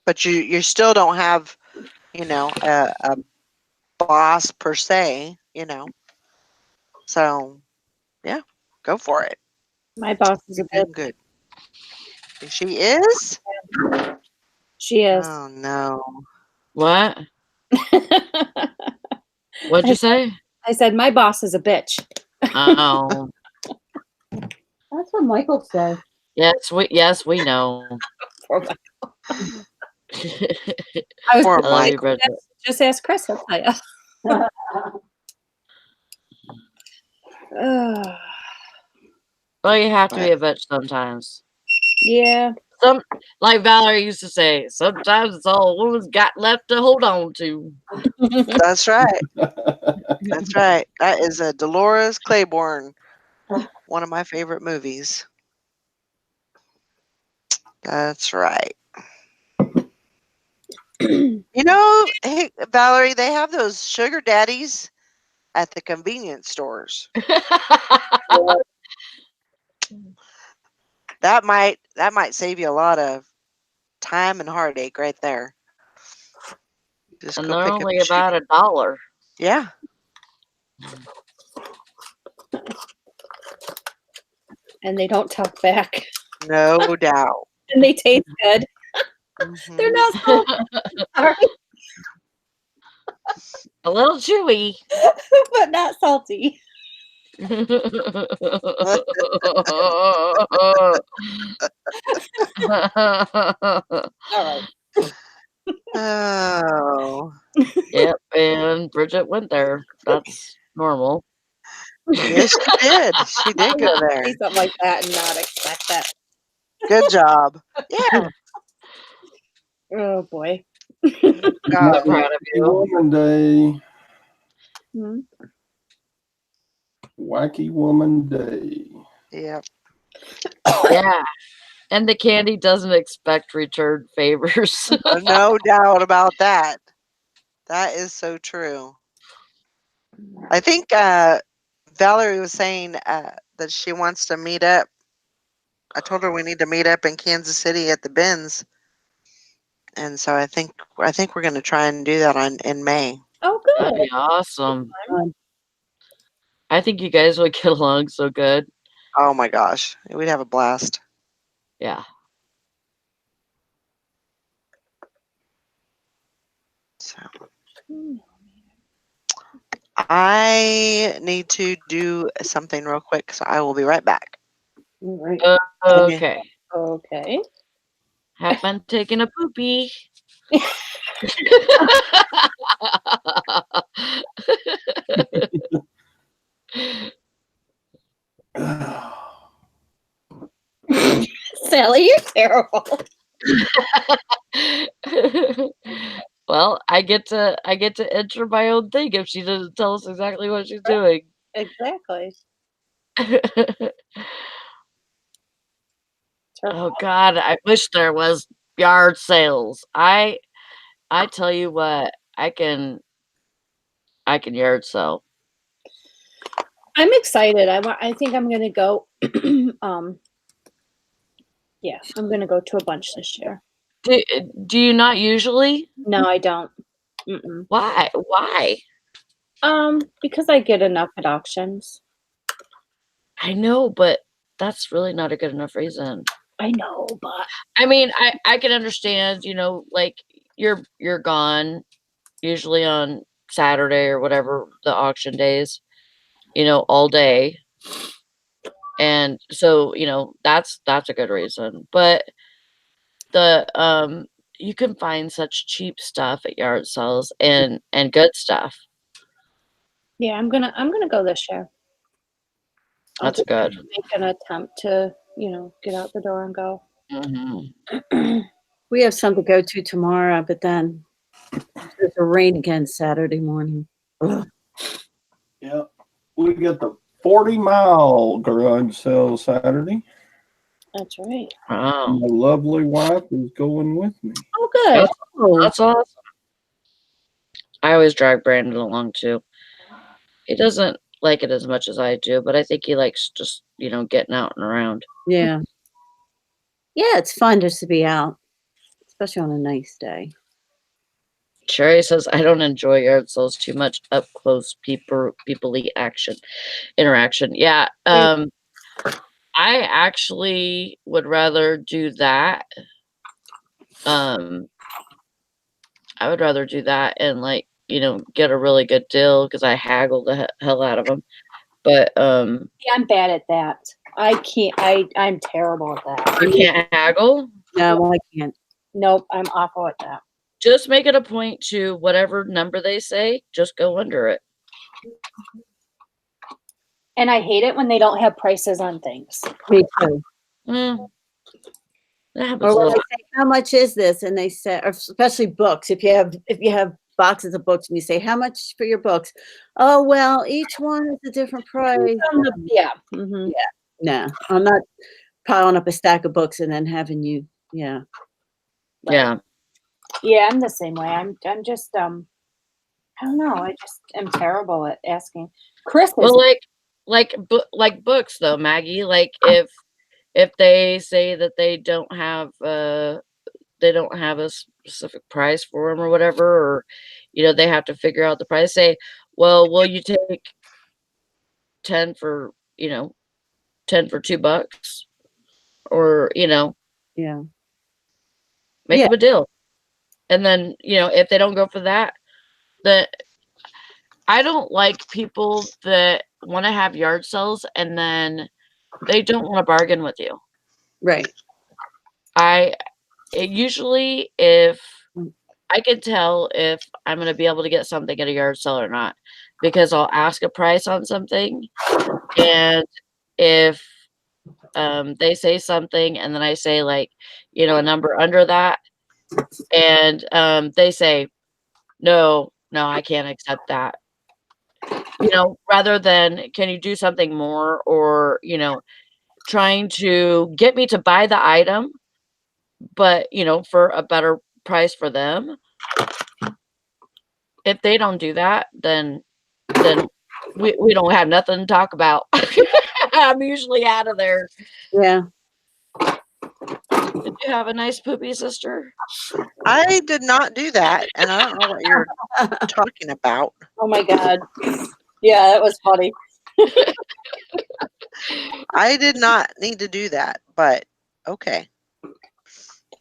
But you still don't have, a boss per se. So yeah, go for it. My boss is a You're bitch. doing good. She is. She is. Oh no. What? What'd you say? I said my boss is a bitch. Oh, That's what Michael said. yes, we know. Poor Michael. I I was Poor love you, Michael. Bridget. just ask Chris. He'll tell you. Well, you have to be a bitch sometimes. Yeah. Like Valerie used to say, sometimes it's all a woman's got left to hold on to. That's right. That's right. That is a Dolores Claiborne, one of my favorite movies. That's right. Hey, Valerie, they have those sugar daddies at the convenience stores. That might save you a lot of time and heartache right there. Just And go they're pick up only your sugar. about $1. Yeah, And they don't talk back. no doubt. And they taste good. They're Mhm. not salty. Sorry, A little chewy. but not salty. All right. Oh, Yep, and Bridget went there. That's normal. yes, she did. She did go Say there. something like that and not expect that. Good job. Yeah. Oh boy. Good So job. proud of you. Woman Day, Hmm. Wacky Woman Day. Yep. Yeah. And the candy doesn't expect return favors. No doubt about that. That is so true. I think Valerie was saying that she wants to meet up. I told her we need to meet up in Kansas City at the Benz, and so I think we're going to try and do that in May. Oh, That'd good. be awesome. Um, I think you guys would get along so good. Oh my gosh, we'd have a blast. Yeah. So I need to do something real quick, so I will be right back. All right. Okay. Okay. Have fun taking a poopy. Sally, you're terrible. Well, I get to enter my own thing if she doesn't tell us exactly what she's doing. Exactly. Oh God, I wish there was yard sales. I tell you what, I can yard sell. I'm excited. I think I'm gonna go. Yeah, I'm gonna go to a bunch this year. Do you not usually? No, I don't. Mm-mm. Why? Why? Because I get enough at auctions. I know, but that's really not a good enough reason. I know, but I mean, I can understand, like you're gone usually on Saturday or whatever the auction days, all day. And so, that's a good reason. But the you can find such cheap stuff at yard sales and good stuff. yeah, I'm gonna go this year. I'll That's just good. make an attempt to, get out the door and go. Hmm. We have some to go to tomorrow, but then there's a rain again Saturday morning. Ugh. Yeah. We got the 40-mile garage sale Saturday. That's right. Wow. My lovely wife is going with me. Oh, good. Oh, That's awesome. I always drag Brandon along too. He doesn't like it as much as I do, but I think he likes just, getting out and around. yeah. Yeah, it's fun just to be out, especially on a nice day. Sherry says I don't enjoy yard sales too much up close peoply interaction. Yeah. I actually would rather do that. I would rather do that and get a really good deal because I haggle the hell out of them. But Yeah, I'm bad at that. I can't. I'm terrible at that. you can't haggle. No, I can't. Nope, I'm awful at that. Just make it a point to whatever number they say, just go under it. And I hate it when they don't have prices on things. Me too. Mm, that happens Or a when little. they say, "How much is this?" and they say, or especially books. If you have boxes of books and you say, "How much for your books?" Oh well, each one is a different price. Yeah. Mm-hmm. No, I'm not piling up a stack of books and then having you. Yeah. Yeah. Yeah, I'm the same way. I'm just I don't know. I just am terrible at asking. Chris is Well, like books though, Maggie. Like if they say that they don't have a specific price for them or whatever, or they have to figure out the price. Say, well, will you take 10 for $10 for $2, or Yeah. make Yeah. them a deal. And then if they don't go for that, then I don't like people that want to have yard sales and then they don't want to bargain with you. Right. Usually, if I can tell if I'm going to be able to get something at a yard sale or not, because I'll ask a price on something, and if they say something and then I say a number under that, and they say no, I can't accept that. Rather than can you do something more, or trying to get me to buy the item, but for a better price for them. If they don't do that, then we don't have nothing to talk about. I'm usually out of there. Yeah. Did you have a nice poopy, sister? I did not do that, and I don't know what you're talking about. Oh my god. Yeah, that was funny. I did not need to do that, but okay.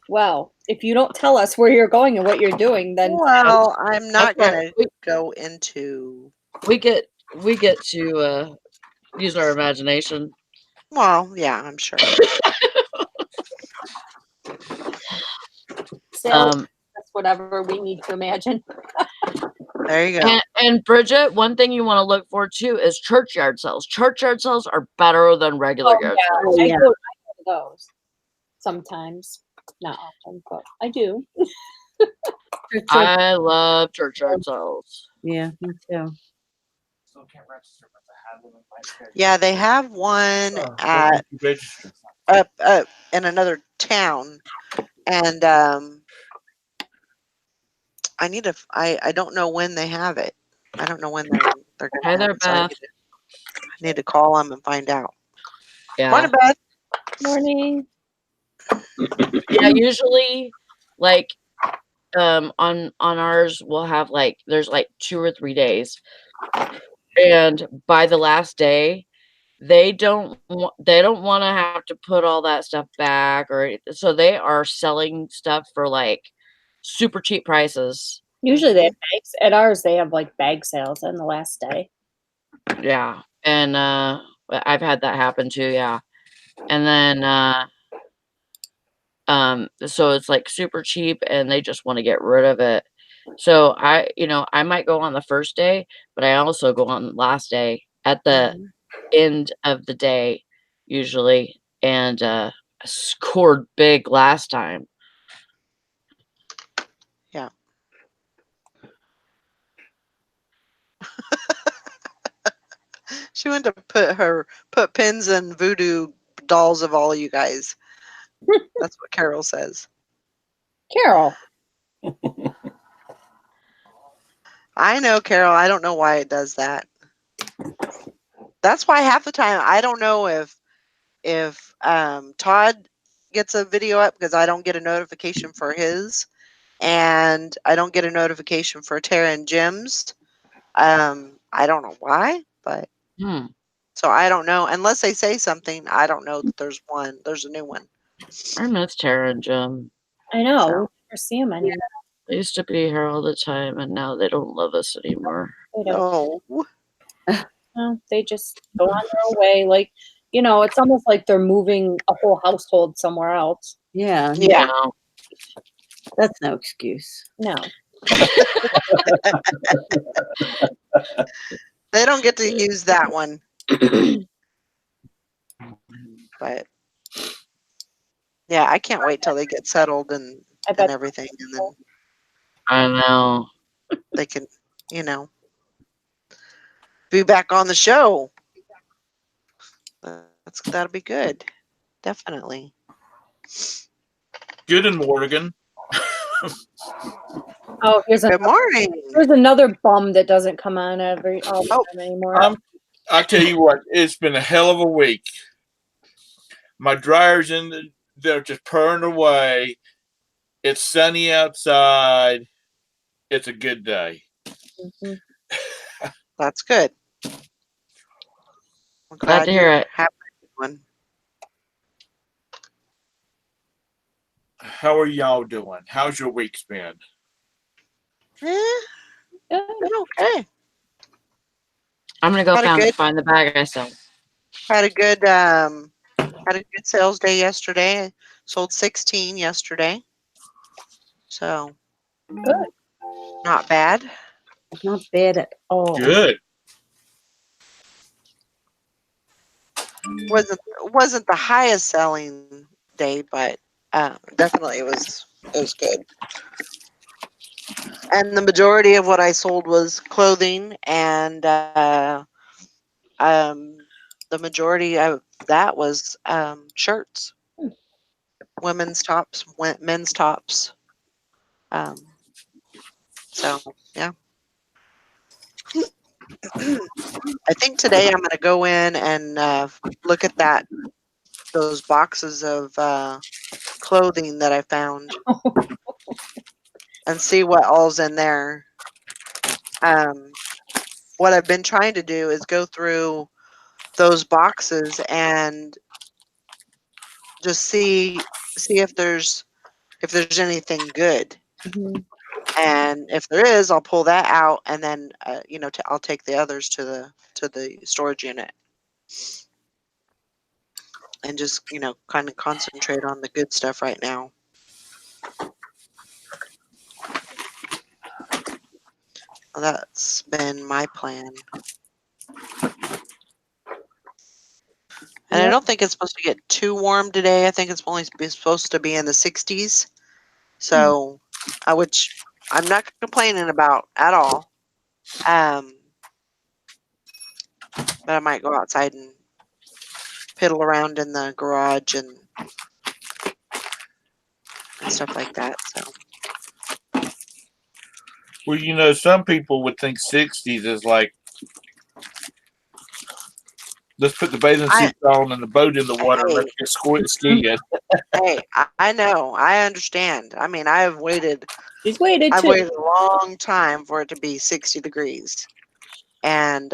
Well, if you don't tell us where you're going and what you're doing, then Well, I'm not That's going right. to go into We get to use our imagination. Well, yeah, I'm sure. Sales, Um, that's whatever we need to imagine. There you go. and Bridget, one thing you want to look for too is churchyard sales. Churchyard sales are better than regular Oh, yard yeah. sales. Oh, I yeah. go to those sometimes. Not often, but I do. I love churchyard sales. Yeah, me too. Yeah, they have one at up in another town, and I don't know when they have it. I don't know when they're Hey gonna have there, it, so I Beth. need to call them and find out. Yeah. Morning, Beth. Morning. Yeah, usually like on ours we'll have like there's like 2 or 3 days. And by the last day, they don't want to have to put all that stuff back so they are selling stuff for like super cheap prices. Usually they Mhm. have bags. At ours, they have like bag sales on the last day. Yeah. And I've had that happen too, yeah. And then so it's like super cheap and they just want to get rid of it. So I might go on the first day, but I also go on the last day at the Mhm. end of the day usually, and I scored big last time. Yeah. She went to put pins and voodoo dolls of all you guys. That's what Carol says. Carol. I know, Carol. I don't know why it does that. That's why half the time I don't know if Todd gets a video up because I don't get a notification for his, and I don't get a notification for Tara and Jim's. I don't know why, but Hmm. so I don't know unless they say something. I don't know that there's a new one. I miss Tara and Jim. I know. So. We never see them anymore. They used to be here all the time, and now they don't love us anymore. They don't. Oh, No, they just go on their way. Like, it's almost like they're moving a whole household somewhere else. Yeah, yeah. No. that's no excuse. No. They don't get to use that one, but yeah, I can't wait till they get settled and I bet everything, and then I know. they can, be back on the show. That'll be good, definitely. Good in Morgan. Oh, Good morning. here's another bum that doesn't come on all the Oh. time anymore. I tell you what, it's been a hell of a week. My dryer's they're just purring away. It's sunny outside. It's a good day. Mhm. That's good. I'm Glad to you hear it. have a good one. How are y'all doing? How's your week's been? Eh, Good. been okay. I'm gonna go Had a good find the bag I sell. had a good sales day yesterday. I sold 16 yesterday, so Good. not bad. Not bad at all. Good. Wasn't the highest selling day, but definitely it was good. And the majority of what I sold was clothing, and the majority of that was shirts, women's tops, men's tops. Um, so yeah, I think today I'm going to go in and look at those boxes of clothing that I found and see what all's in there. What I've been trying to do is go through those boxes and just see if there's anything good. Mhm. And if there is, I'll pull that out, and then I'll take the others to the storage unit, and just kind of concentrate on the good stuff right now. Well, that's been my plan. And I don't think it's supposed to get too warm today. I think it's only supposed to be in the 60s. So, which I'm not complaining about at all. But I might go outside and piddle around in the garage and stuff like that. So, Well, some people would think 60s is like, let's put the bathing suits on and the boat in the water and let's get skiing. Hey, I know. I understand. I mean, I've waited I've waited a long time for it to be 60 degrees. And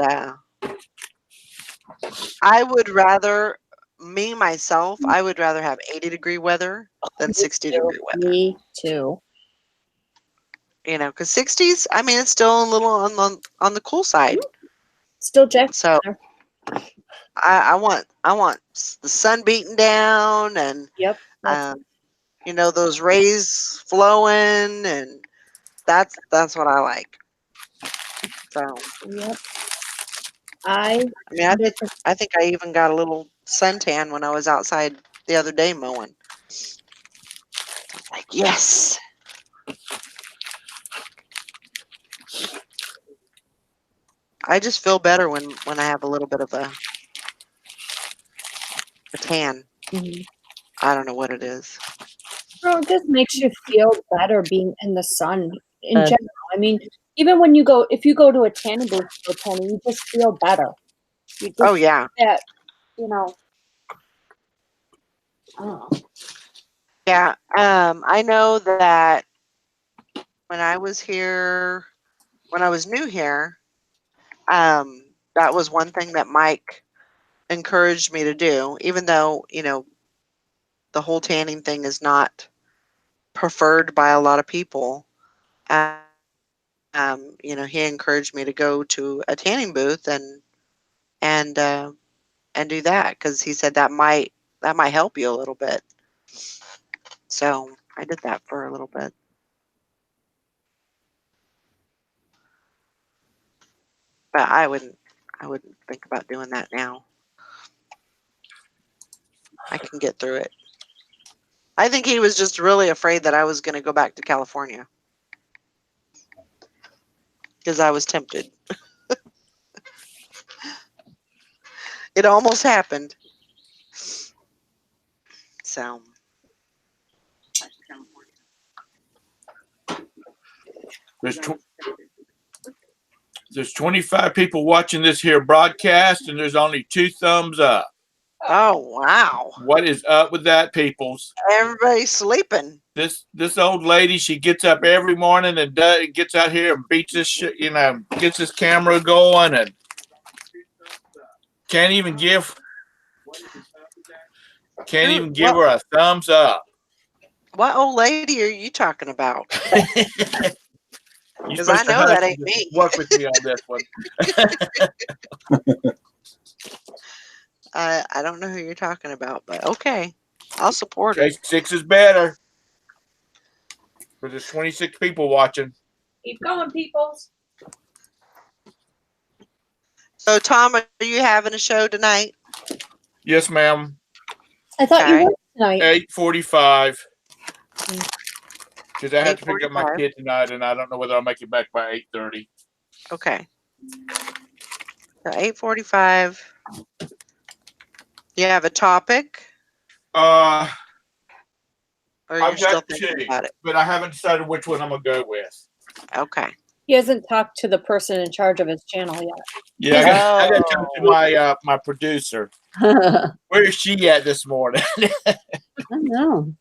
I would rather, myself, I would rather have 80-degree weather than 60-degree weather. Me too. Because 60s, I mean, it's still a little on the cool side. Still Jack. So I want the sun beating down and Yep. those rays flowing, and that's what I like. So Yep. I mean, I think I even got a little suntan when I was outside the other day mowing. Like, yes. I just feel better when I have a little bit of a tan. Mm-hmm. I don't know what it is. Well, it just makes you feel better being in the sun in general. I mean, even when if you go to a tanning booth for tanning, you just feel better. You just Oh yeah. That, Oh. Yeah. I know that when I was new here, that was one thing that Mike encouraged me to do, even though, the whole tanning thing is not preferred by a lot of people. He encouraged me to go to a tanning booth and do that, because he said that might help you a little bit. So I did that for a little bit. But I wouldn't think about doing that now. I can get through it. I think he was just really afraid that I was going to go back to California, because I was tempted. It almost happened. So there's 25 people watching this here broadcast, and there's only 2 thumbs up. Oh wow! What is up with that, peoples? Everybody's sleeping. This old lady, she gets up every morning and gets out here and beats this shit, gets this camera going, and can't even give her a thumbs up. What old lady are you talking about? Because I know that ain't me. Work with me on this one. I don't know who you're talking about, but okay, I'll support Okay, it. 6 is better. For there's 26 people watching. Keep going, peoples. So, Tom, are you having a show tonight? Yes, ma'am. I thought you were tonight. 8:45. Because I have to pick up my 8:45. kid tonight, and I don't know whether I'll make it back by 8:30. Okay. So 8:45. You have a topic? Or you're I've still got thinking 2, about it? but I haven't decided which one I'm gonna go with. Okay. He hasn't talked to the person in charge of his channel yet. Yeah, I got to talk to my producer. Where is she at this morning? I don't know.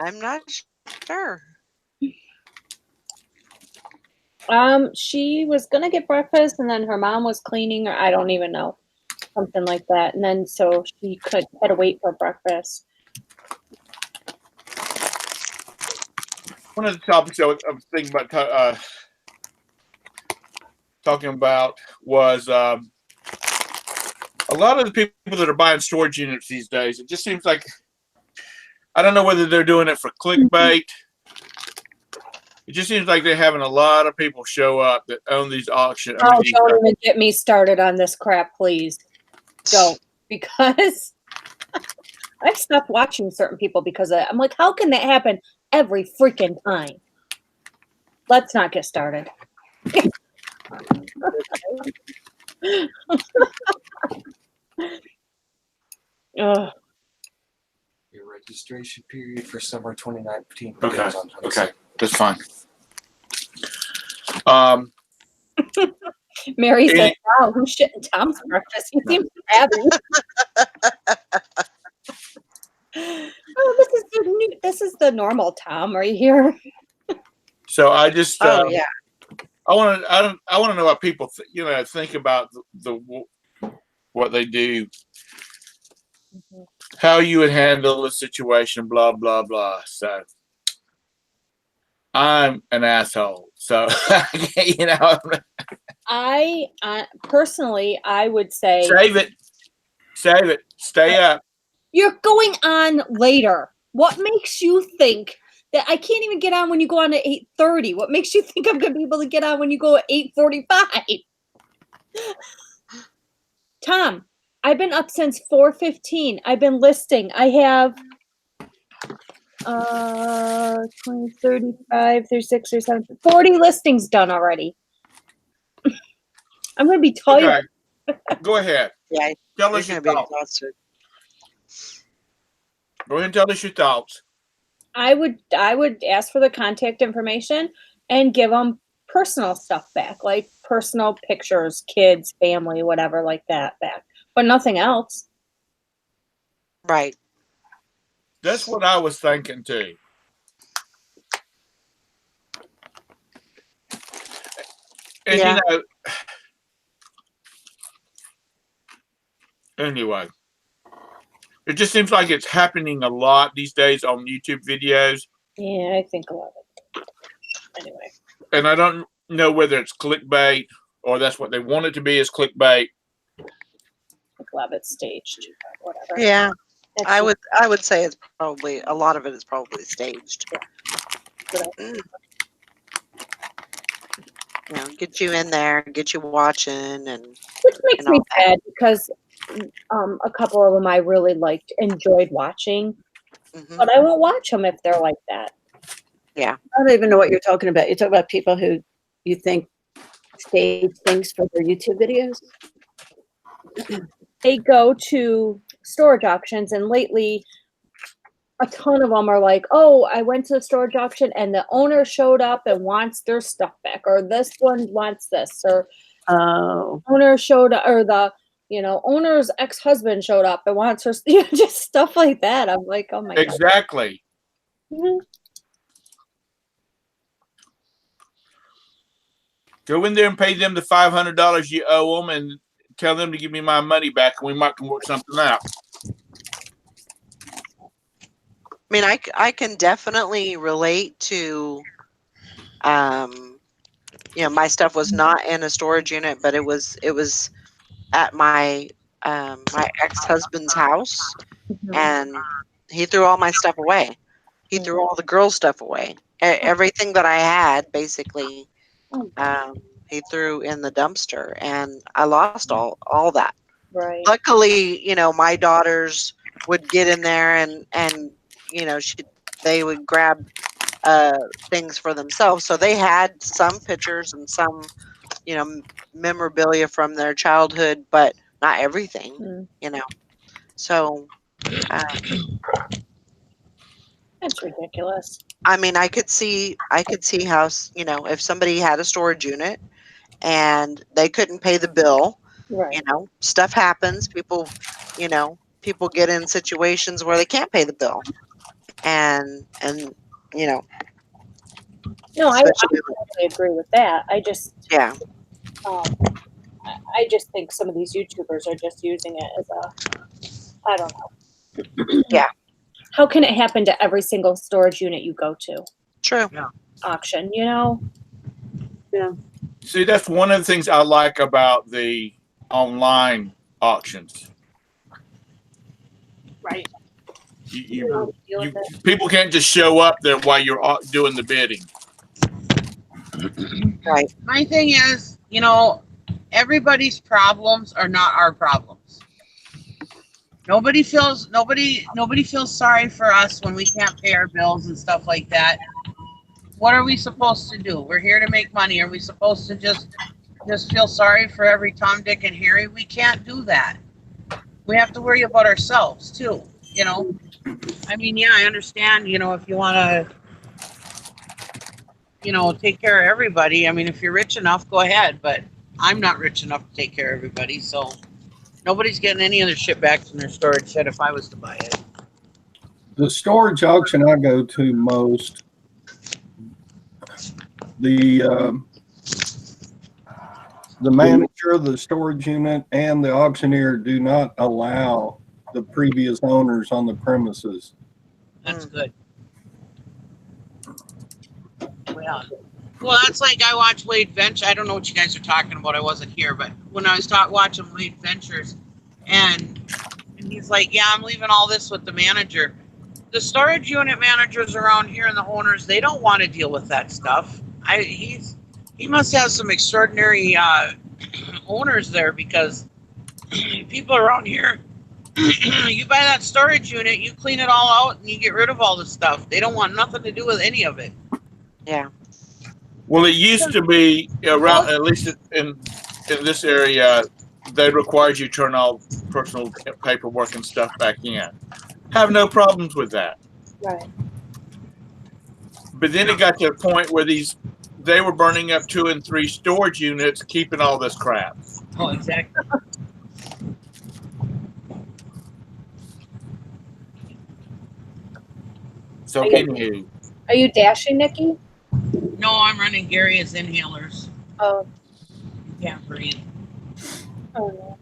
I'm not sure. She was gonna get breakfast, and then her mom was cleaning, or I don't even know, something like that. And then so she had to wait for breakfast. one of the topics I was thinking about talking about was a lot of the people that are buying storage units these days. It just seems like, I don't know whether they're doing it for clickbait. It just seems like they're having a lot of people show up that own these auctions. Oh, don't even get me started on this crap, please. Don't, because I've stopped watching certain people because I'm like, how can that happen every freaking time? Let's not get started. Ugh. Your registration period for summer 2019 Okay. begins on Okay. That's fine. Mary said, wow, who's shitting Tom's breakfast? He seems happy. Oh, this is the normal Tom right here. So I just, Oh yeah. I want to know what people think about what they do, how you would handle the situation, blah blah blah. So I'm an asshole, so I personally, I would say save it, stay up. you're going on later. What makes you think that I can't even get on when you go on at 8:30? What makes you think I'm going to be able to get on when you go at 8:45? Tom, I've been up since 4:15. I've been listing. I have 20, 35, 36, 37, 40 listings done already. I'm going to be tired. Okay. Go ahead. Yeah, Tell you're us your gonna be thoughts. exhausted. Go ahead and tell us your thoughts. I would ask for the contact information and give them personal stuff back, like personal pictures, kids, family, whatever like that back, but nothing else. Right. That's what I was thinking too. And Yeah. Anyway, it just seems like it's happening a lot these days on YouTube videos. Yeah, I think a lot of it. Anyway. And I don't know whether it's clickbait or that's what they want it to be is clickbait. A lot of it's staged, whatever. Yeah. That's I would say it's probably a lot of it is probably staged. Get you in there, get you watching, and which makes me sad because a couple of them I really enjoyed watching, but I won't watch them if they're like that. Yeah. I don't even know what you're talking about. You're talking about people who you think stage things for their YouTube videos? They go to storage auctions, and lately a ton of them are like, oh, I went to the storage auction and the owner showed up and wants their stuff back, or this one wants this, or owner showed up, or the owner's ex-husband showed up and wants her, just stuff like that. I'm like, oh my God. Exactly. Go in there and pay them the $500 you owe them and tell them to give me my money back, and we might can work something out. I mean, I can definitely relate to, my stuff was not in a storage unit, but it was at my my ex-husband's house, and he threw all my stuff away. He threw all the girls' stuff away. Everything that I had, basically, he threw in the dumpster, and I lost all that. Right. Luckily, my daughters would get in there and they would grab things for themselves. So they had some pictures and some, memorabilia from their childhood, but not everything, So that's ridiculous. I mean, I could see how, if somebody had a storage unit and they couldn't pay the bill, right. Stuff happens. People get in situations where they can't pay the bill. And no, I totally agree with that. I just I just think some of these YouTubers are just using it as I don't know. Yeah. How can it happen to every single storage unit you go to? True. auction, you know? See, that's one of the things I like about the online auctions. Right. You people can't just show up there while you're doing the bidding. Right. My thing is, you know, everybody's problems are not our problems. Nobody feels sorry for us when we can't pay our bills and stuff like that. What are we supposed to do? We're here to make money. Are we supposed to just feel sorry for every Tom, Dick, and Harry? We can't do that. We have to worry about ourselves too, you know. I mean, yeah, I understand, you know, if you want to, you know, take care of everybody. I mean, if you're rich enough, go ahead, but I'm not rich enough to take care of everybody, so nobody's getting any other shit back from their storage shed if I was to buy it. The storage auction I go to most, the manager of the storage unit and the auctioneer do not allow the previous owners on the premises. That's good. Yeah. Well, that's like I watched Wade Venture. I don't know what you guys are talking about. I wasn't here, but when I was watching Wade Ventures, and he's like, "Yeah, I'm leaving all this with the manager." The storage unit managers around here and the owners, they don't want to deal with that stuff. He must have some extraordinary owners there, because people around here, you buy that storage unit, you clean it all out, and you get rid of all the stuff. They don't want nothing to do with any of it. Yeah. Well, it used to be around, at least in this area, they required you to turn all personal paperwork and stuff back in. Have no problems with that. Right. But then it got to a point where they were burning up 2 and 3 storage units, keeping all this crap. Oh, exactly. So anywho, Are you dashing, Nikki? No, I'm running Gary as inhalers. Oh. You can't breathe. Oh no.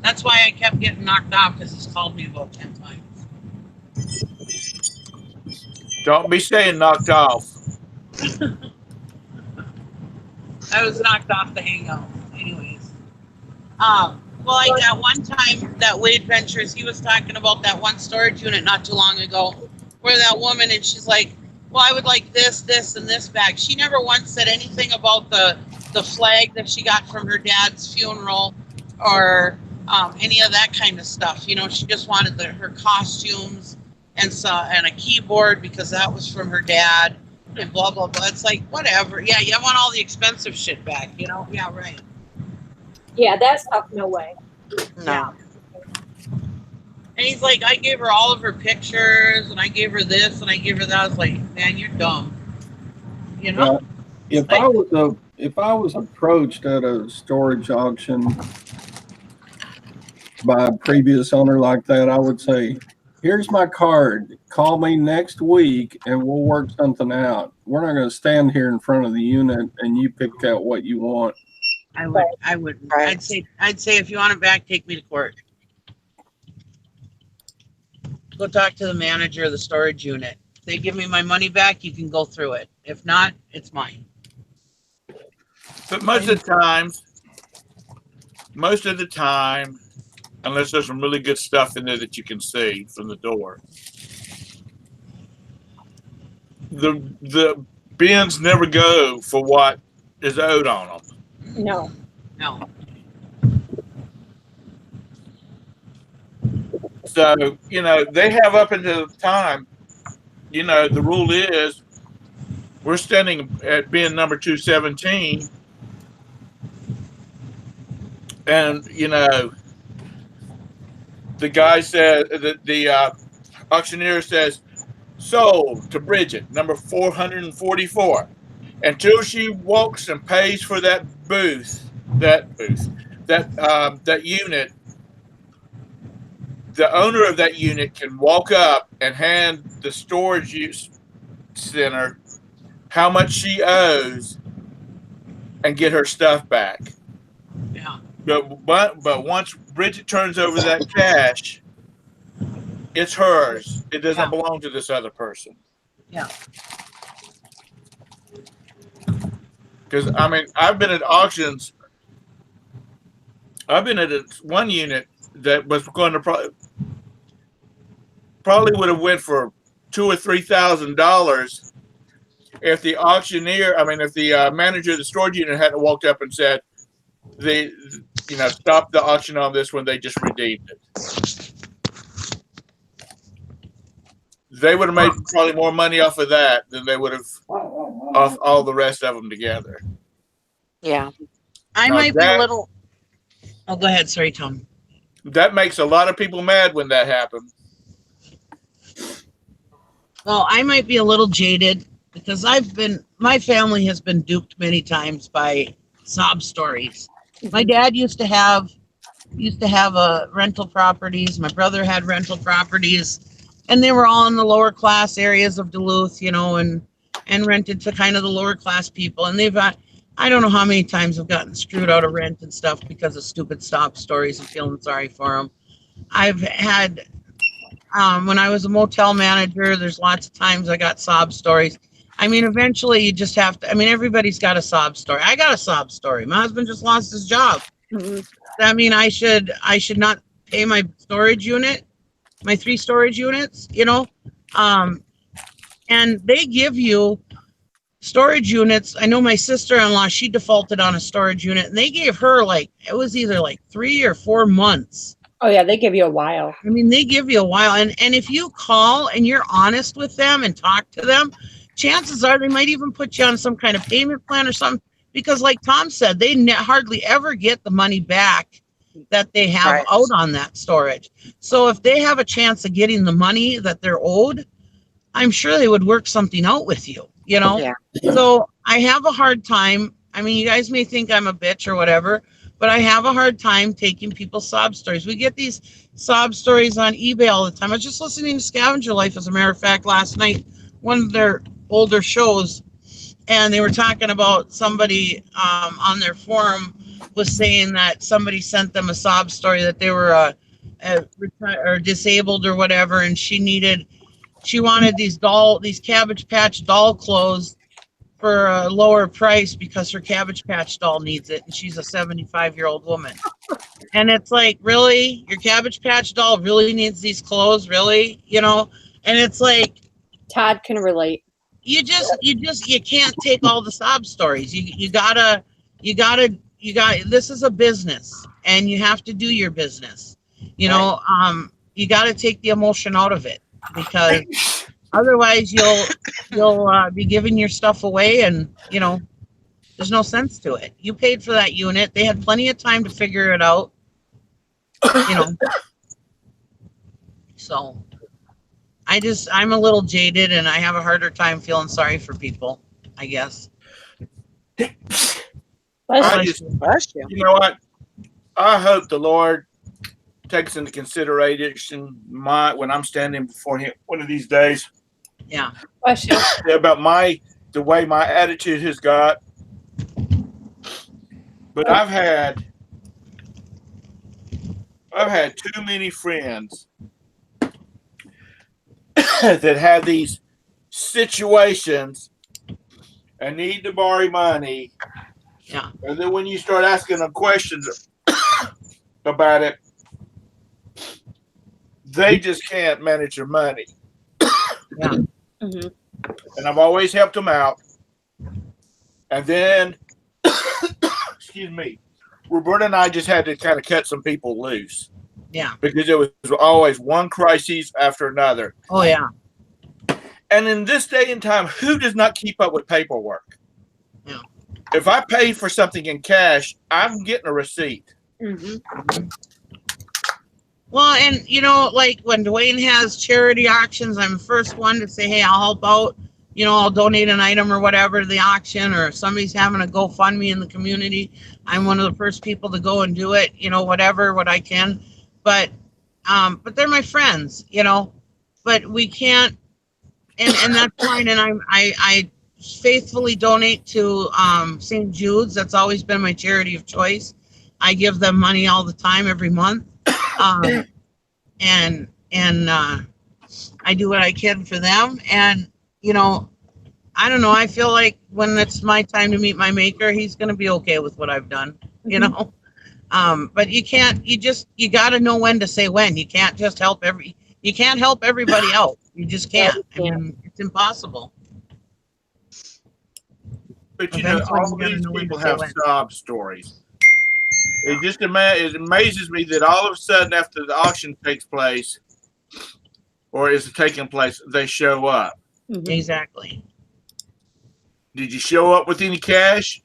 That's why I kept getting knocked off, because he's called me about 10 times. don't be saying knocked off. I was knocked off the hangout. Anyways. Well, like that one time that Wade Ventures, he was talking about that one storage unit not too long ago, where that woman, and she's like, well, I would like this, this, and this bag. She never once said anything about the flag that she got from her dad's funeral, or any of that kind of stuff. You know, she just wanted her costumes and a keyboard, because that was from her dad, and blah, blah, blah. It's like, whatever. Yeah, you want all the expensive shit back, you know? Yeah, right. Yeah, that stuff, no way. No. Yeah. And he's like, I gave her all of her pictures, and I gave her this, and I gave her that. I was like, man, you're dumb. You know? If I was approached at a storage auction by a previous owner like that, I would say, here's my card. Call me next week and we'll work something out. We're not going to stand here in front of the unit and you pick out what you want. I would. Right. I'd say if you want it back, take me to court. Go talk to the manager of the storage unit. If they give me my money back, you can go through it. If not, it's mine. But most of the time, unless there's some really good stuff in there that you can see from the door, the bins never go for what is owed on them. No. No. So, you know, they have up until the time, you know, the rule is we're standing at bin number 217. And, you know, the guy said, the auctioneer says, sold to Bridget, number 444. Until she walks and pays for that unit, the owner of that unit can walk up and hand the storage use center how much she owes and get her stuff back. Yeah. But once Bridget turns over that cash, it's hers. It doesn't belong to this other person. Yeah. Because I mean, I've been at auctions. I've been at one unit that was going to probably would have went for $2,000 or $3,000 if the auctioneer, I mean, if the manager of the storage unit hadn't walked up and said, "They, stop the auction on this when they just redeemed it." They would have made probably more money off of that than they would have off all the rest of them together. Yeah. I Now might be a little. Oh, go ahead. Sorry, Tom. That makes a lot of people mad when that happens. Well, I might be a little jaded because my family has been duped many times by sob stories. My dad used to have rental properties. My brother had rental properties, and they were all in the lower class areas of Duluth, and rented to kind of the lower class people. And I don't know how many times I've gotten screwed out of rent and stuff because of stupid sob stories and feeling sorry for them. I've had, when I was a motel manager, there's lots of times I got sob stories. I mean, eventually you just have to, I mean, everybody's got a sob story. I got a sob story. My husband just lost his job. I mean, I should not pay my storage unit, my 3 storage units, and they give you storage units. I know my sister-in-law, she defaulted on a storage unit, and they gave her it was either 3 or 4 months. Oh yeah, they give you a while. I mean, they give you a while, and if you call and you're honest with them and talk to them, chances are they might even put you on some kind of payment plan or something, because like Tom said, they hardly ever get the money back that they have out on that storage. So if they have a chance of getting the money that they're owed, I'm sure they would work something out with you, Yeah. So I have a hard time. I mean, you guys may think I'm a bitch or whatever, but I have a hard time taking people's sob stories. We get these sob stories on eBay all the time. I was just listening to Scavenger Life, as a matter of fact, last night, one of their older shows, and they were talking about somebody on their forum was saying that somebody sent them a sob story that they were or disabled or whatever, and she wanted these Cabbage Patch doll clothes for a lower price because her Cabbage Patch doll needs it, and she's a 75-year-old woman. And it's like, really? Your Cabbage Patch doll really needs these clothes? Really? And it's like, Todd can relate. you can't take all the sob stories. You gotta, this is a business, and you have to do your business. You gotta take the emotion out of it, because otherwise you'll be giving your stuff away, and there's no sense to it. You paid for that unit. They had plenty of time to figure it out. So I'm a little jaded, and I have a harder time feeling sorry for people, I guess. Bless you. You know what? I hope the Lord takes into consideration when I'm standing before Him one of these days. Yeah. Bless you. About the way my attitude has got. But I've had too many friends that have these situations and need to borrow money. Yeah. And then when you start asking them questions about it, they just can't manage their money. Yeah. Mm-hmm. And I've always helped them out. And then, excuse me, Roberta and I just had to kind of cut some people loose. Yeah. Because it was always one crisis after another. Oh, yeah. And in this day and time, who does not keep up with paperwork? Yeah. If I pay for something in cash, I'm getting a receipt. Mm-hmm. Well, and like when Dwayne has charity auctions, I'm the first one to say, hey, I'll help out. I'll donate an item or whatever to the auction, or if somebody's having a GoFundMe in the community, I'm one of the first people to go and do it, what I can. But they're my friends, but we can't, and that's fine. And I faithfully donate to St. Jude's. That's always been my charity of choice. I give them money all the time, every month. And I do what I can for them. And, I don't know. I feel like when it's my time to meet my maker, he's going to be okay with what I've done, you Mhm. know. But you can't. You got to know when to say when. You can't just help You can't help everybody out. You just No, can't. I you can't. mean, it's impossible. But Eventually, all you got to these know when to people say have when. sob stories. It amazes me that all of a sudden, after the auction takes place or is taking place, they show up. Mhm. Exactly. Did you show up with any cash?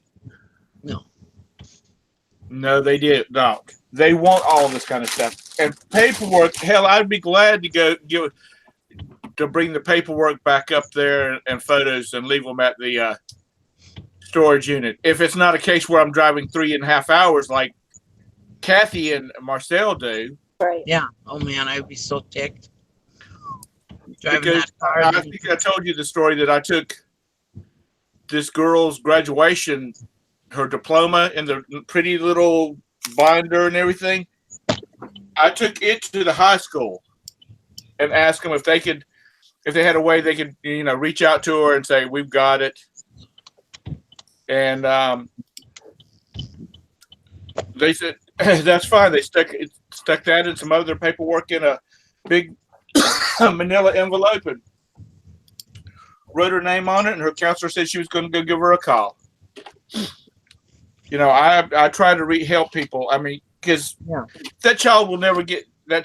No. No, they did not. They want all this kind of stuff and paperwork. Hell, I'd be glad to go to bring the paperwork back up there and photos and leave them at the storage unit. If it's not a case where I'm driving 3.5 hours like Kathy and Marcel do. Right. Yeah. Oh man, I'd be so ticked. Driving Because that car. I think I told you the story that I took this girl's graduation, her diploma in the pretty little binder and everything. I took it to the high school and asked them if they had a way they could, reach out to her and say, we've got it. And they said, that's fine. They stuck that and some other paperwork in a big manila envelope and wrote her name on it. And her counselor said she was going to go give her a call. I try to help people. I mean, because that child will never get that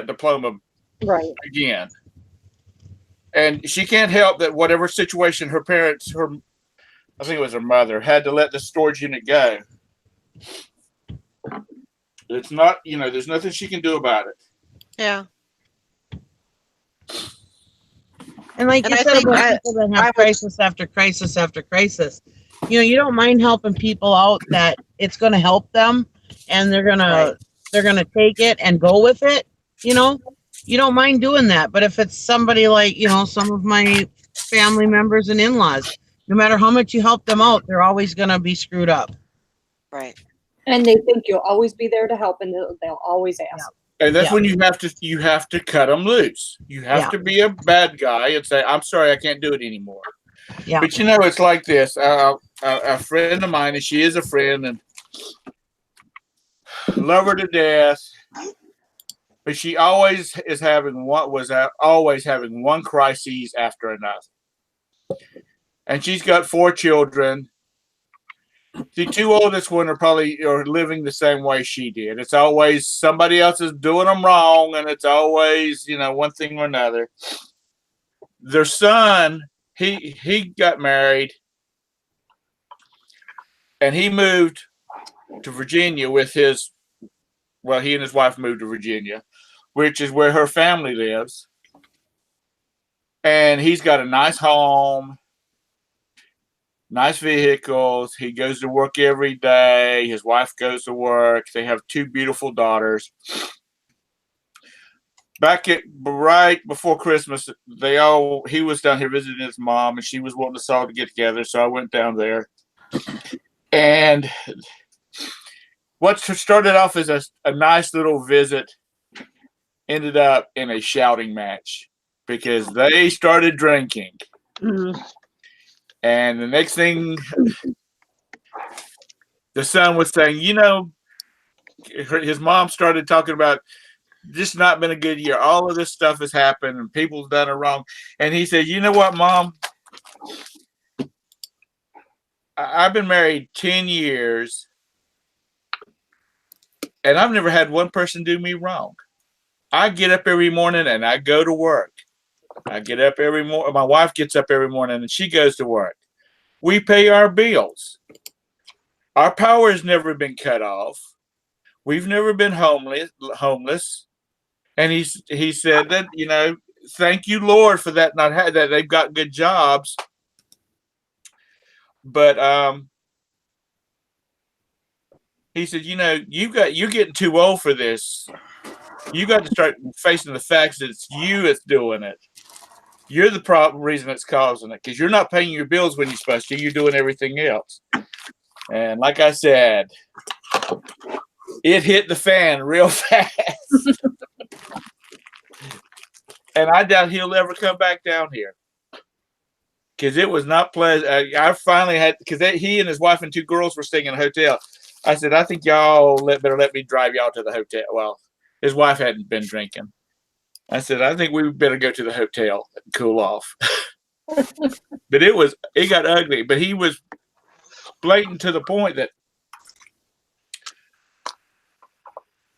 diploma Right. again. And she can't help that whatever situation her parents, I think it was her mother, had to let the storage unit go. It's not, there's nothing she can do about it. Yeah. And like And you I said think about I people that have would crisis after crisis after crisis, you don't mind helping people out that it's going to help them, and they're Right. gonna take it and go with it. You don't mind doing that. But if it's somebody like some of my family members and in-laws, no matter how much you help them out, they're always going to be screwed up. Right. And they think you'll always be there to help, and they'll always ask. And that's Yeah. when you have to cut them loose. You have Yeah. to be a bad guy and say, I'm sorry, I can't do it anymore. Yeah. But it's like this. A friend of mine, and she is a friend, and love her to death. But she always always having one crisis after another. And she's got 4 children. The 2 oldest one are living the same way she did. It's always somebody else is doing them wrong, and it's always one thing or another. Their son, he got married, and he moved to Virginia with he and his wife moved to Virginia, which is where her family lives. And he's got a nice home, nice vehicles. He goes to work every day. His wife goes to work. They have 2 beautiful daughters. Right before Christmas, he was down here visiting his mom, and she was wanting us all to get together. So I went down there, and what started off as a nice little visit ended up in a shouting match because they started drinking. Mhm. And the next thing, the son was saying, his mom started talking about this not been a good year. All of this stuff has happened and people's done it wrong. And he said, you know what, Mom? I've been married 10 years and I've never had one person do me wrong. I get up every morning and I go to work. I get up every morning. My wife gets up every morning and she goes to work. We pay our bills. Our power has never been cut off. We've never been homeless. And he said that, thank you, Lord, for that. That they've got good jobs. But he said, you're getting too old for this. You got to start facing the facts that it's you that's doing it. You're the reason it's causing it because you're not paying your bills when you're supposed to. You're doing everything else. And like I said, it hit the fan real fast. And I doubt he'll ever come back down here. because it was not pleasant. I finally had, because he and his wife and 2 girls were staying in a hotel. I said, I think y'all better let me drive y'all to the hotel. Well, his wife hadn't been drinking. I said, I think we better go to the hotel and cool off. But it got ugly. But he was blatant to the point that,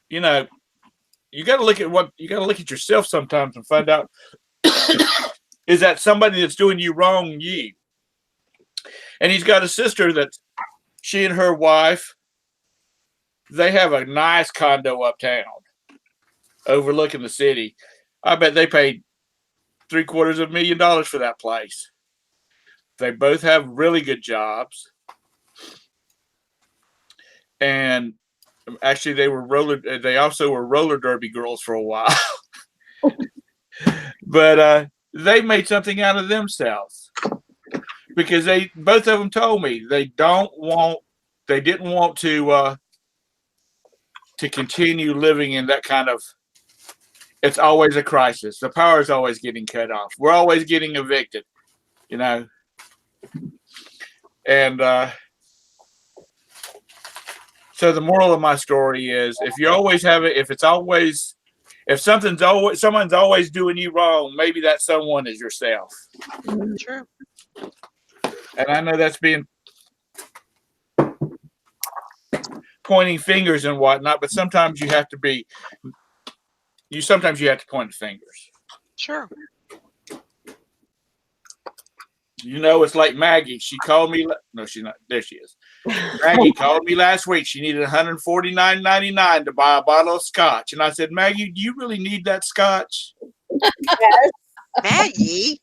you know, you got to look at yourself sometimes and find out, is that somebody that's doing you wrong, you? And he's got a sister that she and her wife, they have a nice condo uptown overlooking the city. I bet they paid $750,000 for that place. They both have really good jobs. And actually they also were roller derby girls for a while. But they made something out of themselves. Because both of them told me they didn't want to continue living in that kind of, it's always a crisis. The power is always getting cut off. We're always getting evicted, you know. And so the moral of my story is, if you always have it, if someone's always doing you wrong, maybe that someone is yourself. True. And I know that's being pointing fingers and whatnot, but sometimes you have to point the fingers. Sure. You know, it's like Maggie. She called me. No, she's not. There she is. Maggie called me last week. She needed $149.99 to buy a bottle of scotch. And I said, Maggie, do you really need that scotch? Yes. Maggie.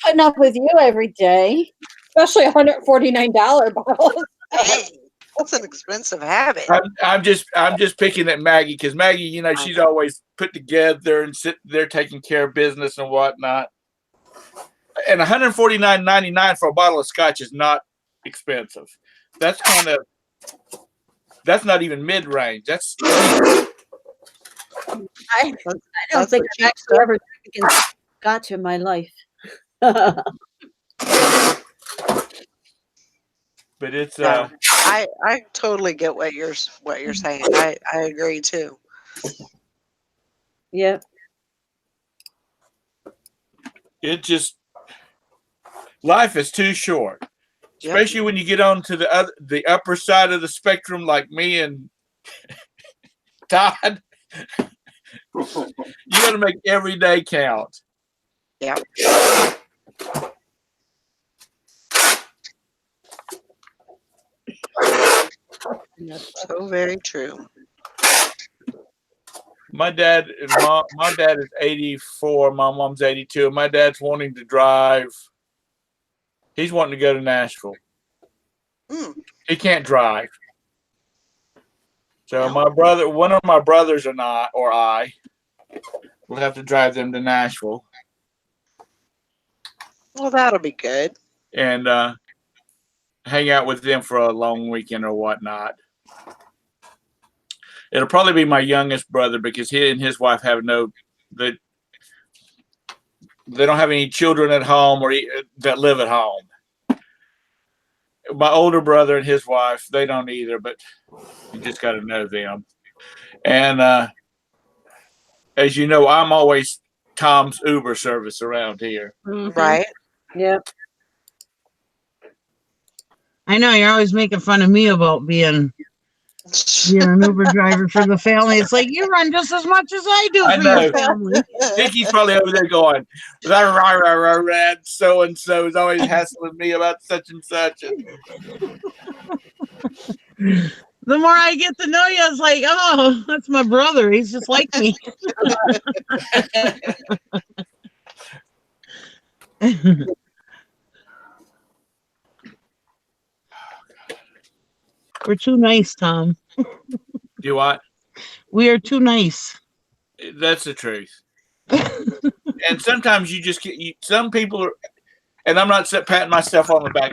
Putting up with you every day. Especially $149 bottles. Dang, that's an expensive habit. I'm just picking at Maggie because Maggie, you know, she's always put together and sitting there taking care of business and whatnot. And $149.99 for a bottle of scotch is not expensive. That's not even mid-range. I don't think I've actually ever drinking scotch in my life. But it's No, I totally get what you're saying. I agree too. Yep. it just, life is too short. Especially when you get on to the upper side of the spectrum, like me and Todd. You got to make every day count. Yeah. So very true. My dad is 84. My mom's 82. My dad's wanting to drive. He's wanting to go to Nashville. He can't drive. So one of my brothers and I will have to drive them to Nashville. Well, that'll be good. And hang out with them for a long weekend or whatnot. It'll probably be my youngest brother because he and his wife have they don't have any children at home or that live at home. My older brother and his wife, they don't either, but you just got to know them. And as you know, I'm always Tom's Uber service around here. Mm-hmm. Right? Yep. I know you're always making fun of me about being an Uber driver for the family. It's like you run just as much as I do for your family. Vicky's probably over there going, "That so and so is always hassling me about such and such." The more I get to know you, it's like, oh, that's my brother. He's just like me. We're too nice, Tom. Do what? We are too nice. That's the truth. And sometimes you just get some people are, and I'm not patting myself on the back.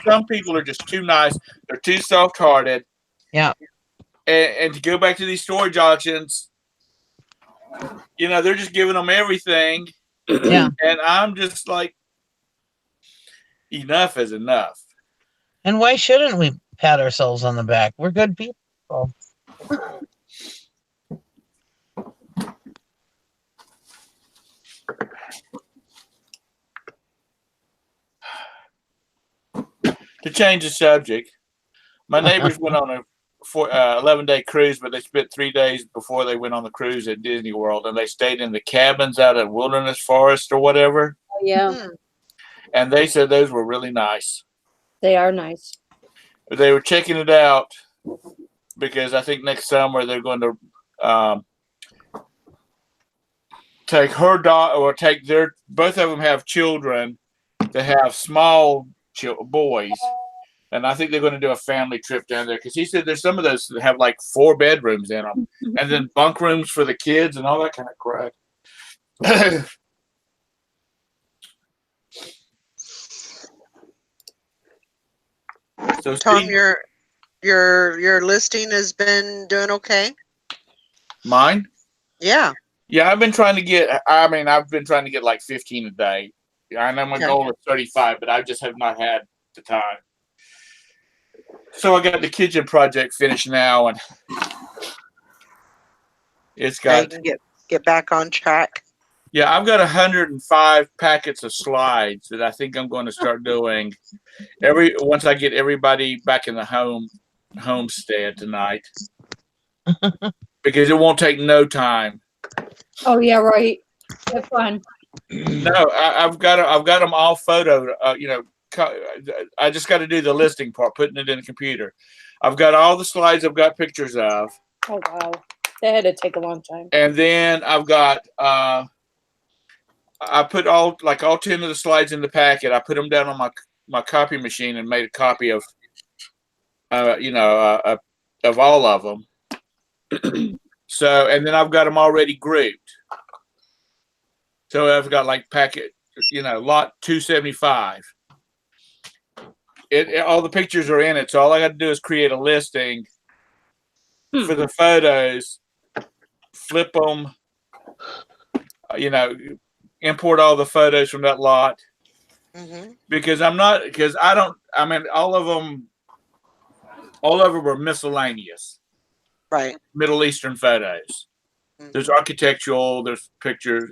Some people are just too nice. They're too soft-hearted. Yeah. And to go back to these storage auctions, they're just giving them everything. Yeah. And I'm just like, enough is enough. And why shouldn't we pat ourselves on the back? We're good people. To change the subject, my neighbors went on a 11-day cruise, but they spent 3 days before they went on the cruise at Disney World, and they stayed in the cabins out at Wilderness Forest or whatever. Oh, yeah, Hmm. And they said those were really nice. they are nice. They were checking it out because I think next summer they're going to take her daughter, or take their, both of them have children that have small boys. And I think they're going to do a family trip down there because he said there's some of those that have like 4 bedrooms in them, and then bunk rooms for the kids and all that kind of crap. So Tom, Steve, your listing has been doing okay. mine? Yeah. Yeah, I've been trying to get. I mean, I've been trying to get like 15 a day. I know my Okay. goal is 35, but I just have not had the time. So I got the kitchen project finished now, and it's Now you got. can get back on track. Yeah, I've got 105 packets of slides that I think I'm going to start doing once I get everybody back in the homestead tonight, because it won't take no time. Oh, yeah, right. Have fun. No, I've got them all photoed. I just got to do the listing part, putting it in the computer. I've got all the slides I've got pictures of. Oh, wow. That had to take a long time. And then I've got I put all 10 of the slides in the packet. I put them down on my copy machine and made a copy of of all of them. So, and then I've got them already grouped. So I've got like packet, lot 275. All the pictures are in it. So all I got to do is create a listing for the photos, flip them, import all the photos from that lot. Mm-hmm. Because all of them were miscellaneous. Right. Middle Eastern photos. Mm-hmm. There's architectural, there's pictures,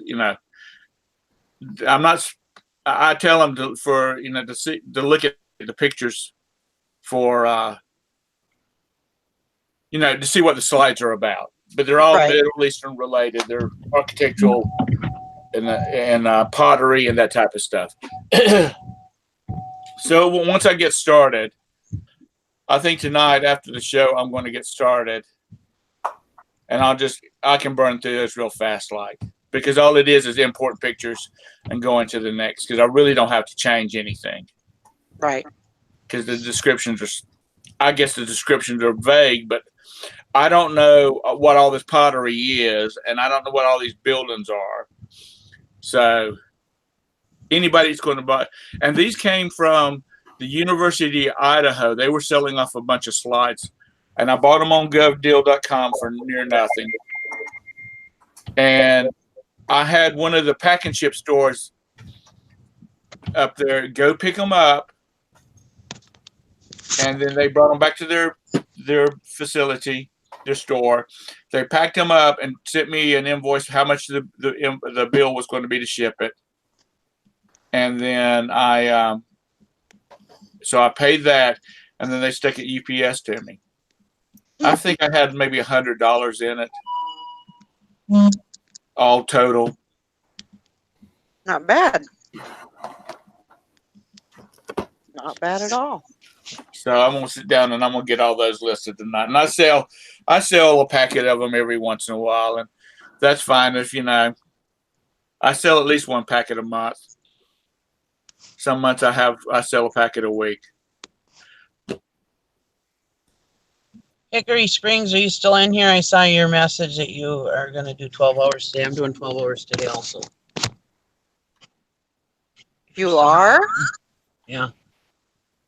I tell them to look at the pictures for, to see what the slides are about. But they're all Middle Eastern related. They're architectural and pottery and that type of stuff. So once I get started, I think tonight after the show, I'm going to get started, and I can burn through this real fast, because all it is import pictures and go into the next, because I really don't have to change anything. Right. Because the descriptions are vague, but I don't know what all this pottery is, and I don't know what all these buildings are. So anybody's going to buy, and these came from the University of Idaho. They were selling off a bunch of slides, and I bought them on govdeal.com for near nothing. And I had one of the pack and ship stores up there go pick them up, and then they brought them back to their facility, their store. They packed them up and sent me an invoice how much the bill was going to be to ship it. And then I paid that, and then they stuck it UPS to me. I think I had maybe $100 in it, all total. Not bad. Not bad at all. So I'm gonna sit down and I'm gonna get all those listed tonight. And I sell a packet of them every once in a while, and that's fine if I sell at least one packet a month. Some months I sell a packet a week. Hickory Springs, are you still in here? I saw your message that you are going to do 12 hours today. I'm doing 12 hours today also. You are? Yeah.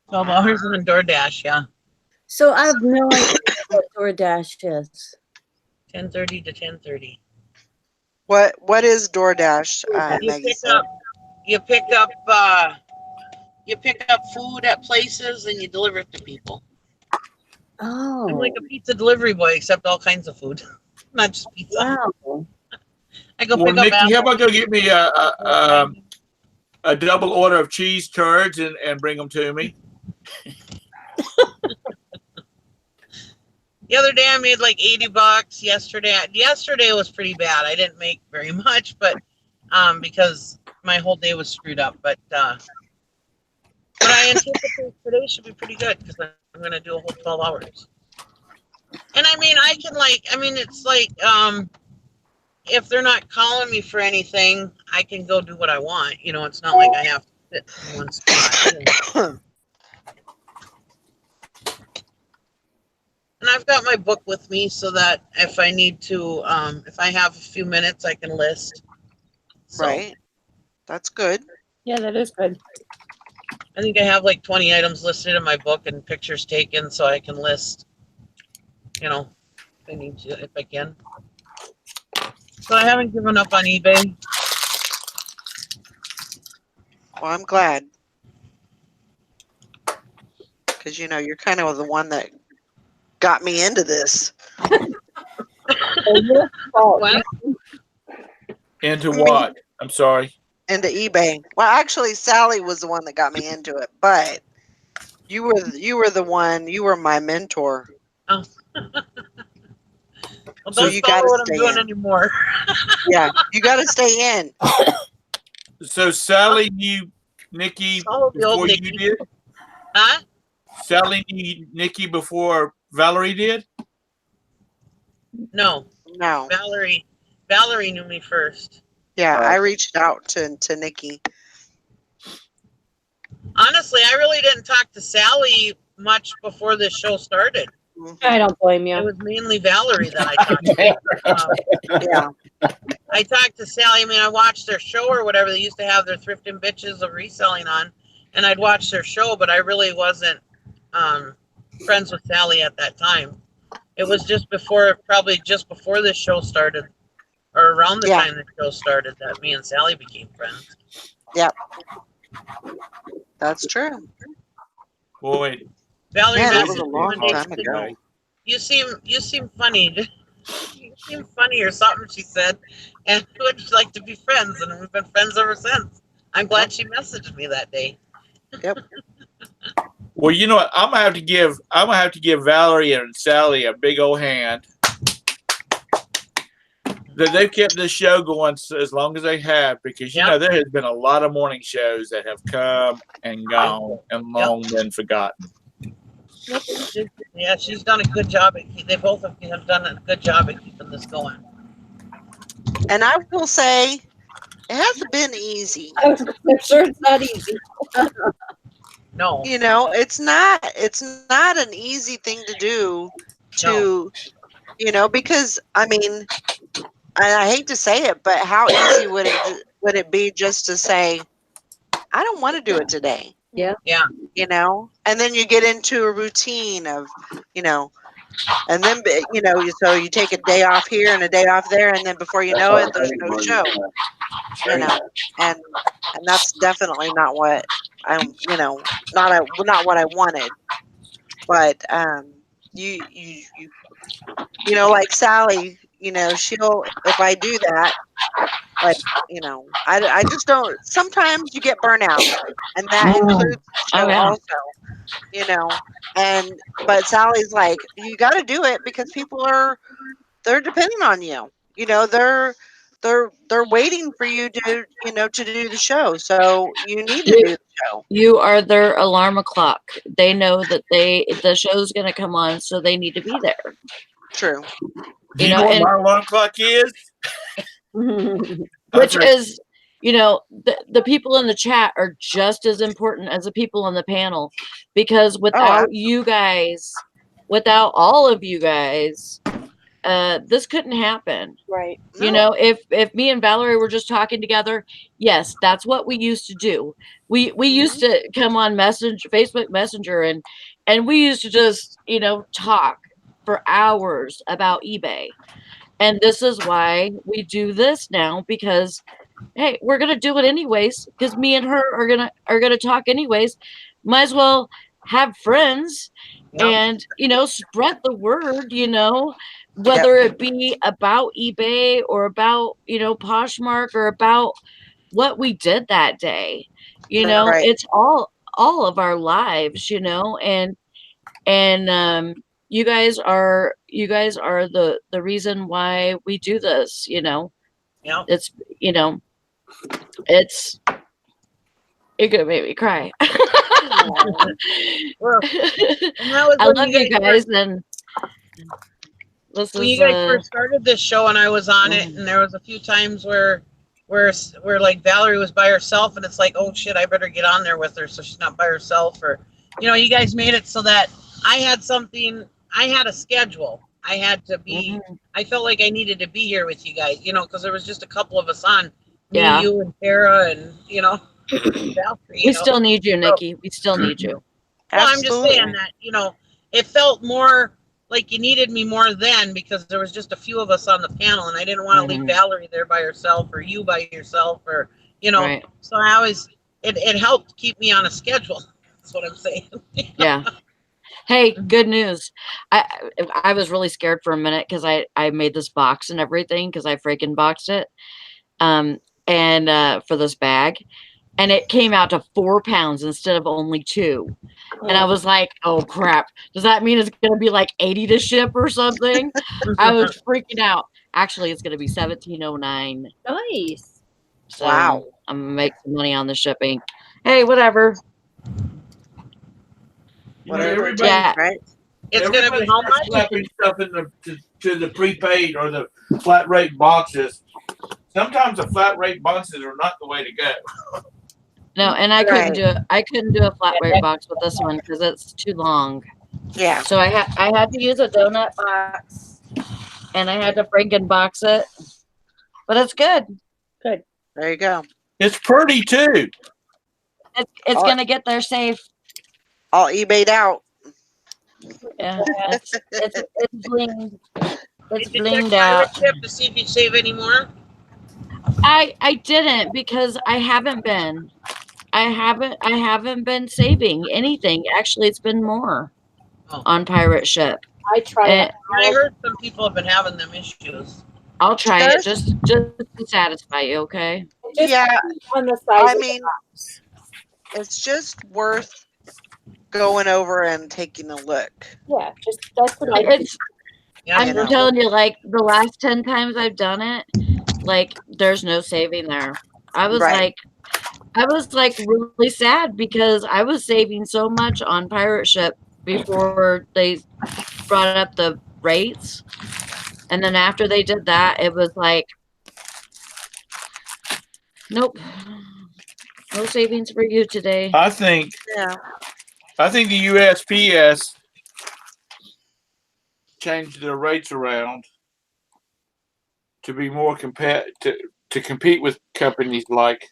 12 hours in DoorDash, yeah. So I have no idea what DoorDash is. 10:30 to 10:30. What is DoorDash, You Maggie? pick up you pick up food at places and you deliver it to people. I'm like Oh, a pizza delivery boy, except all kinds of food, not just pizza. wow. I go Well, pick up Nikki, how apples. about go get me a double order of cheese curds and bring them to me? The other day I made like $80. Yesterday was pretty bad. I didn't make very much, but because my whole day was screwed up. But I anticipate today should be pretty good because I'm gonna do a whole 12 hours. And I mean, it's like if they're not calling me for anything, I can go do what I want. It's not like I have to sit in one spot. And I've got my book with me so that if I need to, if I have a few minutes, I can list. So Right. That's good. Yeah, that is good. I think I have like 20 items listed in my book and pictures taken so I can list, if I need to, if I can. So I haven't given up on eBay. Well, I'm glad. Because, you're kind of the one that got me into this. What? Into what? I'm sorry. Into eBay. Well, actually, Sally was the one that got me into it, but you were the one. You were my mentor. Oh. Well, So don't you follow got to what I'm stay doing in. anymore. Yeah, you got to stay in. So Sally knew Nikki Follow the old before you Nikki. did? Huh? Sally knew Nikki before Valerie did? No, No. Valerie knew me first. Yeah, I reached out to Nikki. Honestly, I really didn't talk to Sally much before this show started. I don't blame you. It was mainly Valerie that I talked to. Yeah. I talked to Sally. I mean, I watched their show or whatever. They used to have their Thrifting Bitches of reselling on, and I'd watch their show, but I really wasn't friends with Sally at that time. It was probably just before this show started, or around the time the show started, that me and Sally became friends. Yep. That's true. Boy, Valerie Man, that was messaged a me long one day. time ago. You seem funny. You seem funny or something, she said. And would you like to be friends? And we've been friends ever since. I'm glad she messaged me that day. Yep. Well, you know what? I'm gonna have to give Valerie and Sally a big old hand. That they've kept this show going as long as they have, because there has been a lot of morning shows that have come and gone and long been forgotten. Yeah, she's done a good job. They both have done a good job at keeping this going. And I will say, it hasn't been easy. I'm sure it's not easy. No. It's not an easy thing to do because I mean, and I hate to say it, but how easy would it be just to say, I don't want to do it today? Yeah. Yeah. And then you get into a routine of, and then, so you take a day off here and a day off there, and then before you know it, there's no show, and that's definitely not what I'm, not what I wanted. But like Sally, she'll, if I do that, like, I just don't, sometimes you get burnout, and that includes the show also, but Sally's like, you got to do it because people they're depending on you, they're waiting for you to, to do the show. So you need to do the show. You are their alarm clock. They know that the show's going to come on, so they need to be there. True. Do you know what my alarm clock is? Which is, the people in the chat are just as important as the people on the panel, because without you guys, without all of you guys, this couldn't happen. Right. If me and Valerie were just talking together, yes, that's what we used to do. We used to come on Facebook Messenger, and we used to just, talk for hours about eBay. And this is why we do this now, because hey, we're gonna do it anyways because me and her are gonna talk anyways. Might as well have friends Yep. and spread the word. Yep. Whether it be about eBay or about Poshmark or about what we did that day. Right. It's all of our lives. And you guys are the reason why we do this. Yep. It's it's You're gonna make me cry. Well, and that was I when love you guys, and this when you is guys first started this show and I was on it, Mhm. and there was a few times where like Valerie was by herself, and it's like, oh shit, I better get on there with her so she's not by herself. Or you guys made it so that I had something. I had a schedule. I had to be. Mhm. I felt like I needed to be here with you guys, because there was just a couple of us on. Me, Yeah. you, and Tara, and Valerie. We still need you, So, Nikki. We still need you. well, I'm just saying Absolutely. that, it felt more like you needed me more then because there was just a few of us on the panel and I didn't want to leave Mhm. Valerie there by herself or you by yourself Right. so I always, it helped keep me on a schedule. That's what I'm saying. Yeah. Hey, good news. I was really scared for a minute because I made this box and everything because I freaking boxed it. And for this bag, and it came out to 4 pounds instead of only 2. And I was like, "Oh crap! Does that mean it's gonna be like 80 to ship or something?" I was freaking out. Actually, it's gonna be 1709. Nice. So Wow. I'm gonna make some money on the shipping. Hey, whatever. Whatever it Everybody, takes, Yeah. right? It's going to be everybody how starts much? slapping stuff to the prepaid or the flat rate boxes. Sometimes the flat rate boxes are not the way to go. No, and I couldn't Right. do it. I couldn't do a flat rate box with this one because it's too long. Yeah. So I had to use a donut box, and I had to freaking box it. But it's good. Good. There you go. It's pretty too. It's All, gonna get there safe. all eBayed out. Yeah, it's blinged. It's Did you check blinged pirate out. ship to see if you save any more? I didn't because I haven't been. I haven't been saving anything. Actually, it's been more Oh. on pirate ship. I try And it. I heard some people have been having them issues. I'll try it Just, just to satisfy you, okay? It just yeah. depends on the size I of the mean, box. it's just worth going over and taking a look. Yeah, just that's what I do. It's Yeah, I'm You know. telling you, like the last 10 times I've done it, like there's no saving there. I was Right. like I was like really sad because I was saving so much on pirate ship before they brought up the rates. And then after they did that, it was like, nope, no savings for you today. I think Yeah. the USPS changed their rates around to be more to compete with companies like.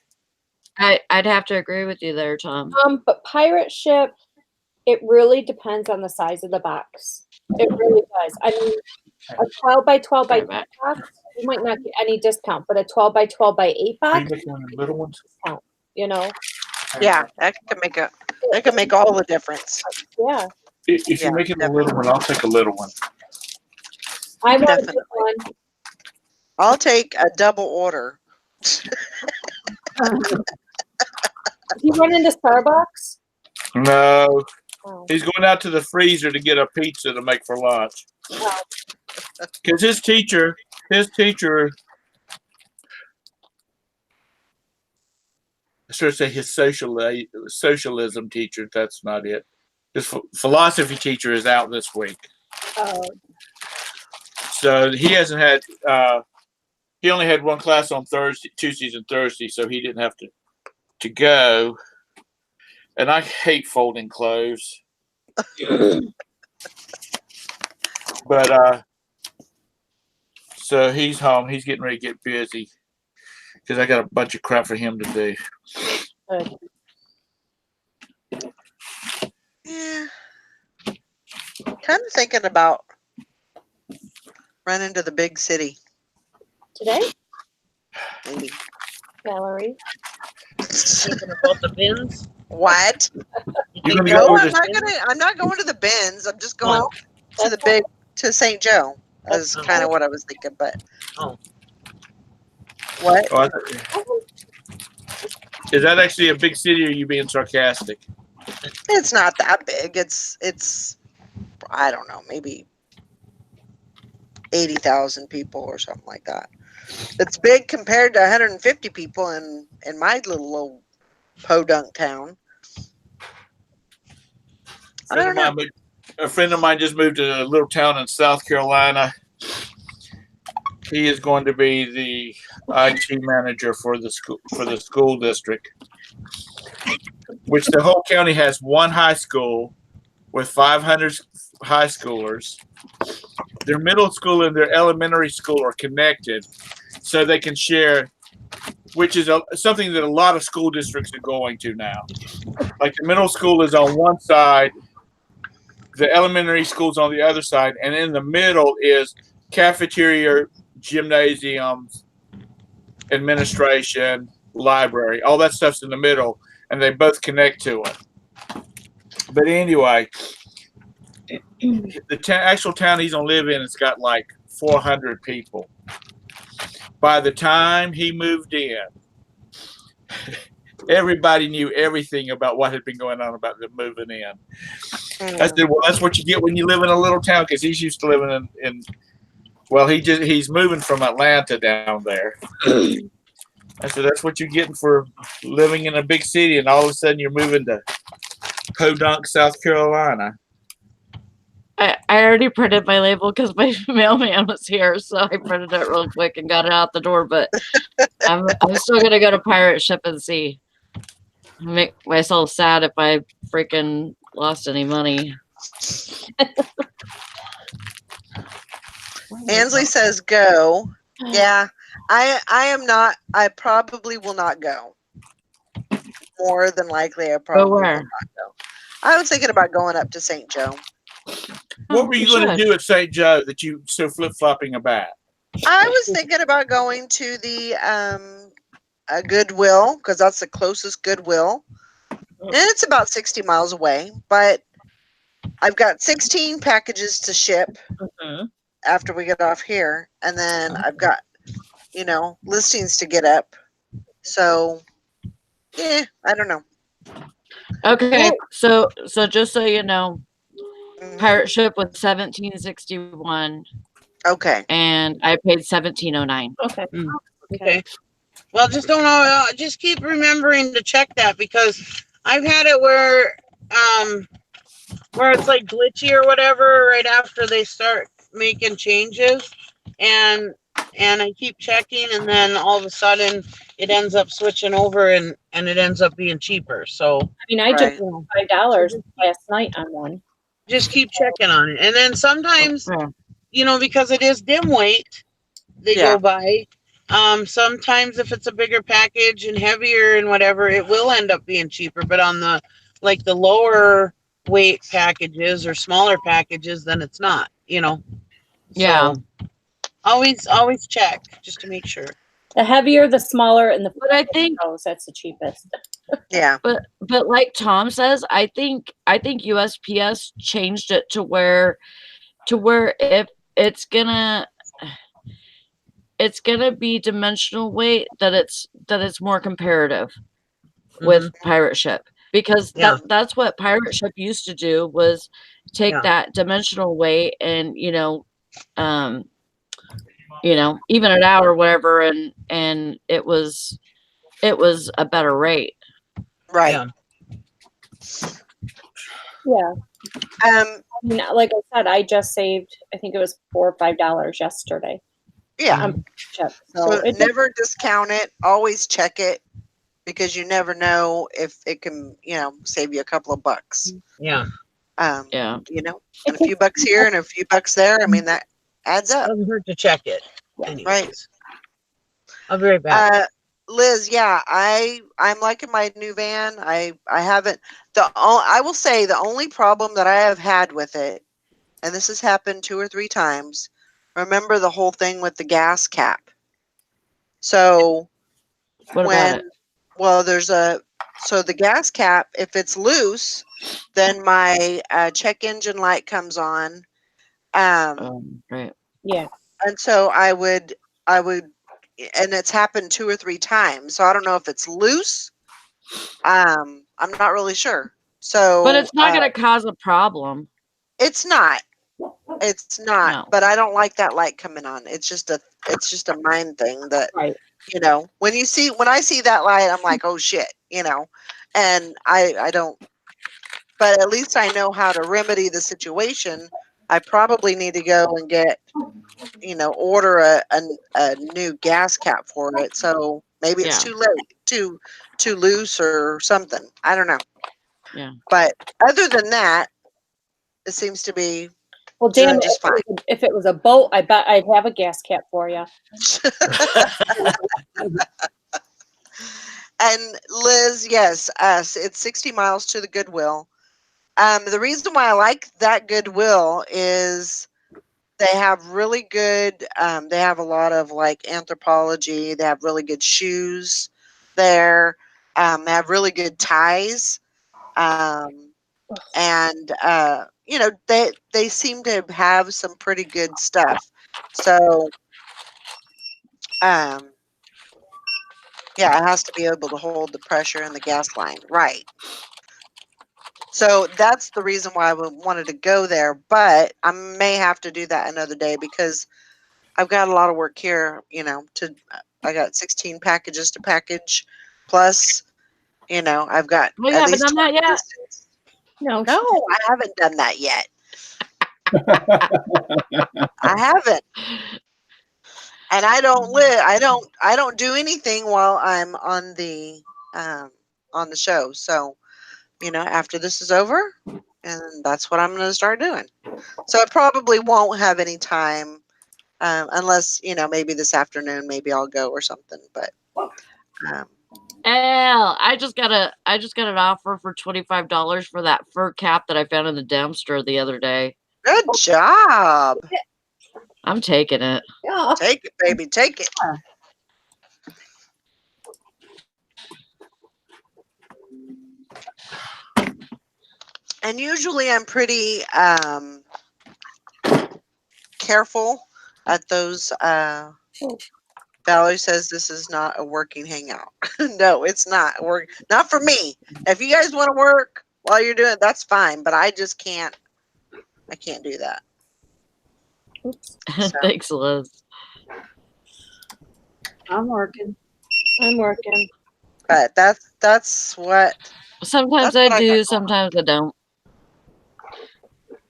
I'd have to agree with you there, Tom. But pirate ship, it really depends on the size of the box. It really does. I mean, a 12 by 12 by Right 10 back. box, you might not get any discount, but a 12 by 12 by 8 Are you box, making one of the little ones? discount, you know? Yeah. That can make all the difference. Yeah. If Yeah. you're making a little one, I'll take a little one. I want a Definitely. big one. I'll take a double order. If you run into Starbucks, No, oh, he's going out to the freezer to get a pizza to make for lunch. oh, Because his teacher, I should say his socialism teacher. That's not it. His philosophy teacher is out this week, oh, so he hasn't had. He only had one class on Tuesdays and Thursdays, so he didn't have to go. And I hate folding clothes, but so he's home. He's getting ready to get busy because I got a bunch of crap for him to do. good. Yeah. Kind of thinking about running to the big city. Today? Maybe. Valerie. Thinking about the bins. What? You're gonna No, go with I'm this. not gonna. I'm not going to the bins. I'm just going Oh. to the big to St. Joe. Is That's kind of fine. what I was thinking. But Oh. what? Oh, is that actually a big city, or are you being sarcastic? It's not that big. It's I don't know, maybe 80,000 people or something like that. It's big compared to 150 people in my little old podunk town. I don't know. A friend of mine just moved to a little town in South Carolina. He is going to be the IT manager for the school district, which the whole county has one high school with 500 high schoolers. Their middle school and their elementary school are connected, so they can share, which is something that a lot of school districts are going to now. Like the middle school is on one side, the elementary school's on the other side, and in the middle is cafeteria, gymnasiums, administration, library. All that stuff's in the middle, and they both connect to it. But anyway, the actual town he's gonna live in, it's got like 400 people. By the time he moved in, everybody knew everything about what had been going on about them moving in. I said, well, that's what you get when you live in a little town, because he's used to living in well, he's moving from Atlanta down there. I said, that's what you're getting for living in a big city, and all of a sudden you're moving to Podunk, South Carolina. I already printed my label because my mailman was here, so I printed it real quick and got it out the door. But I'm still gonna go to Pirate Ship and see. Make myself sad if I freaking lost any money. Ansley says go. Yeah, I am not. I probably will not go. More than likely, I probably will where? not go. I was thinking about going up to St. Joe. What were you going to do at St. Joe that you so flip-flopping about? I was thinking about going to the Goodwill, because that's the closest Goodwill. And it's about 60 miles away, but I've got 16 packages to ship after we get off here. And then I've got, listings to get up. So, yeah, I don't know. Okay, so just so you know, Pirate Ship was 1761. Okay. And I paid 1709. Okay. Well, just don't know. Just keep remembering to check that, because I've had it where it's like glitchy or whatever right after they start making changes, and I keep checking, and then all of a sudden it ends up switching over, and it ends up being cheaper. So I mean, I just $5 last night on one. just keep checking on it, and then sometimes because it is dim weight, they go by. Sometimes if it's a bigger package and heavier and whatever, it will end up being cheaper. But on the lower weight packages or smaller packages, then it's not. Yeah. So always check just to make sure. The heavier, the smaller, and but I think that's the cheapest. Yeah. But like Tom says, I think USPS changed it to where if it's gonna be dimensional weight, that it's more comparative with Pirate Ship, because that's what Pirate Ship used to do, was take that dimensional weight and even it out or whatever, and it was a better rate. Right. Yeah. I mean, like I said, I just saved, I think it was $4 or $5 yesterday. Yeah. So it never discount it. Always check it, because you never know if it can, save you a couple of bucks. Yeah. And a few bucks here and a few bucks there. I mean, that adds up. Doesn't hurt to check it. Anyways. Right. I'll be right back. Liz, yeah, I'm liking my new van. I haven't I will say the only problem that I have had with it, and this has happened 2 or 3 times. Remember the whole thing with the gas cap. So What about it? Well, so the gas cap, if it's loose, then my check engine light comes on. Right. Yeah. And so I would, and it's happened 2 or 3 times. So I don't know if it's loose. I'm not really sure. So, But it's not going to cause a problem. It's not. It's not. No. But I don't like that light coming on. It's just a mind thing that, Right. when I see that light, I'm like, oh shit, and I don't. But at least I know how to remedy the situation. I probably need to go and get, order a new gas cap for it. So maybe it's Yeah. too late, too loose or something. I don't know. Yeah. But other than that, it seems to be Well, damn doing it, just fine. if it was a boat, I bet I'd have a gas cap for you. And Liz, yes, it's 60 miles to the Goodwill. The reason why I like that Goodwill is they have really good, they have a lot of like anthropology. They have really good shoes there. They have really good ties. And, they seem to have some pretty good stuff. So, um, yeah, it has to be able to hold the pressure in the gas line. Right. So that's the reason why I wanted to go there, but I may have to do that another day because I've got a lot of work here, I got 16 packages to package plus, I've got Well, you at haven't least done that 20 yet? listings. No, No, I haven't done that yet. I haven't. And I don't do anything while I'm on the show. So, after this is over, and that's what I'm going to start doing. So I probably won't have any time unless, maybe this afternoon, maybe I'll go or something. But I just got an offer for $25 for that fur cap that I found in the dumpster the other day. good job. I'm taking it. yeah. Take it, baby. Take it. And usually I'm pretty careful at those. Valerie says this is not a working hangout. No, it's not. Not for me. If you guys want to work while you're doing it, that's fine. But I just can't. I can't do that. Oops. So. Thanks, Liz. I'm working. I'm working. But that's what. Sometimes That's what I I do, got sometimes I don't.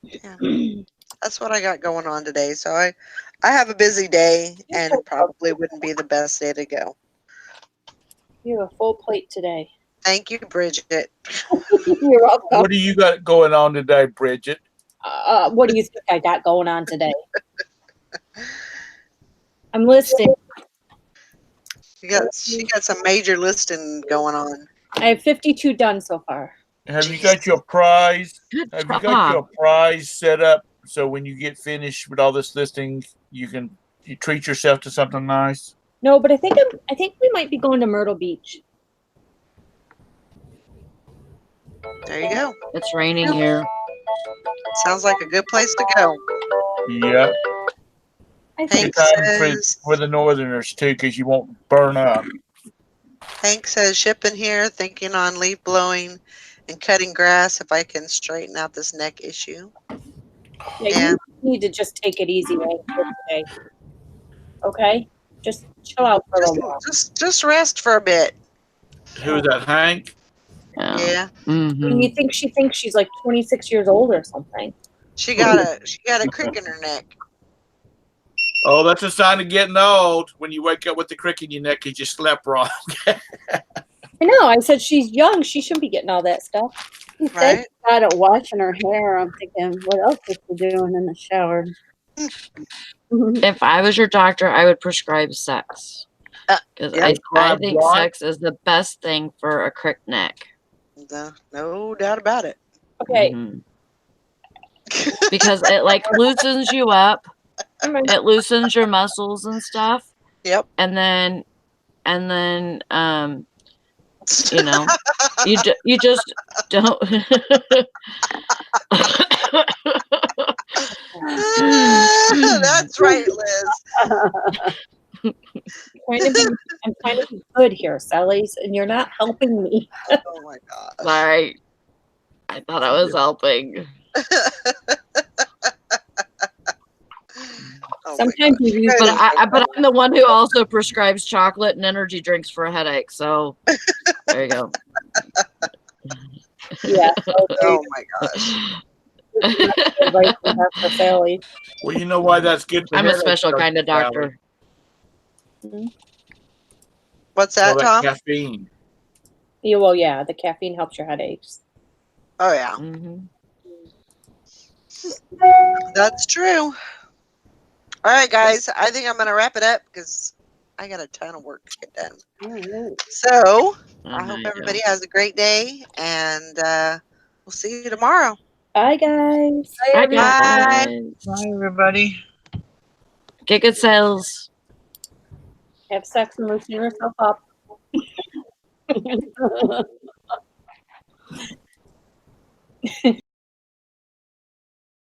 Yeah. That's what I got going on today. So I have a busy day and probably wouldn't be the best day to go. You have a full plate today. Thank you, Bridget. You're welcome. What do you got going on today, Bridget? What do you think I got going on today? I'm listing. She got some major listing going on. I have 52 done so far. Have you got your prize? Good Have you job. got your prize set up so when you get finished with all this listing, you treat yourself to something nice? No, but I think we might be going to Myrtle Beach. There you go. It's raining here. Sounds like a good place to go. Yeah. I Hank think Good time says, for the Northerners too, because you won't burn up. Hank says, shipping here, thinking on leaf blowing and cutting grass if I can straighten out this neck issue. yeah, you need to just take it easy right today. Okay? Just chill out for a little while. Just rest for a bit. Who is that, Hank? Yeah. Mm-hmm. And you think she thinks she's like 26 years old or something. She got a crick in her neck. Oh, that's a sign of getting old. When you wake up with the crick in your neck, you just slept wrong. I know. I said she's young. She shouldn't be getting all that stuff. Right? Got it washing her hair. I'm thinking, what else is she doing in the shower? If I was your doctor, I would prescribe sex. Because yeah. I think sex is the best thing for a crick neck. No doubt about it. Okay. Mhm. Because it like loosens you up. It loosens your muscles and stuff. Yep. And then and then you know, you just don't. That's right, Liz. I'm trying to be good here, Sally's, and you're not helping me. Oh my gosh. Sorry. I thought I was helping. Oh my Sometimes gosh. you use But I'm the one who also prescribes chocolate and energy drinks for a headache. So there you go. yeah. Oh my gosh. Advice you have for Sally. Well, you know why that's good for I'm a headaches, special Dr. kind of Sally? doctor. What's All that, that Tom? caffeine. Yeah, well, yeah, the caffeine helps your headaches. Oh yeah, Mm-hmm. that's true. All right, guys. I think I'm gonna wrap it up because I got a ton of work to get done. So I hope everybody has a great day, and we'll see you tomorrow. Bye, guys. Hi, Bye. guys. Bye, everybody. Get good sales. Have sex and loosen yourself up.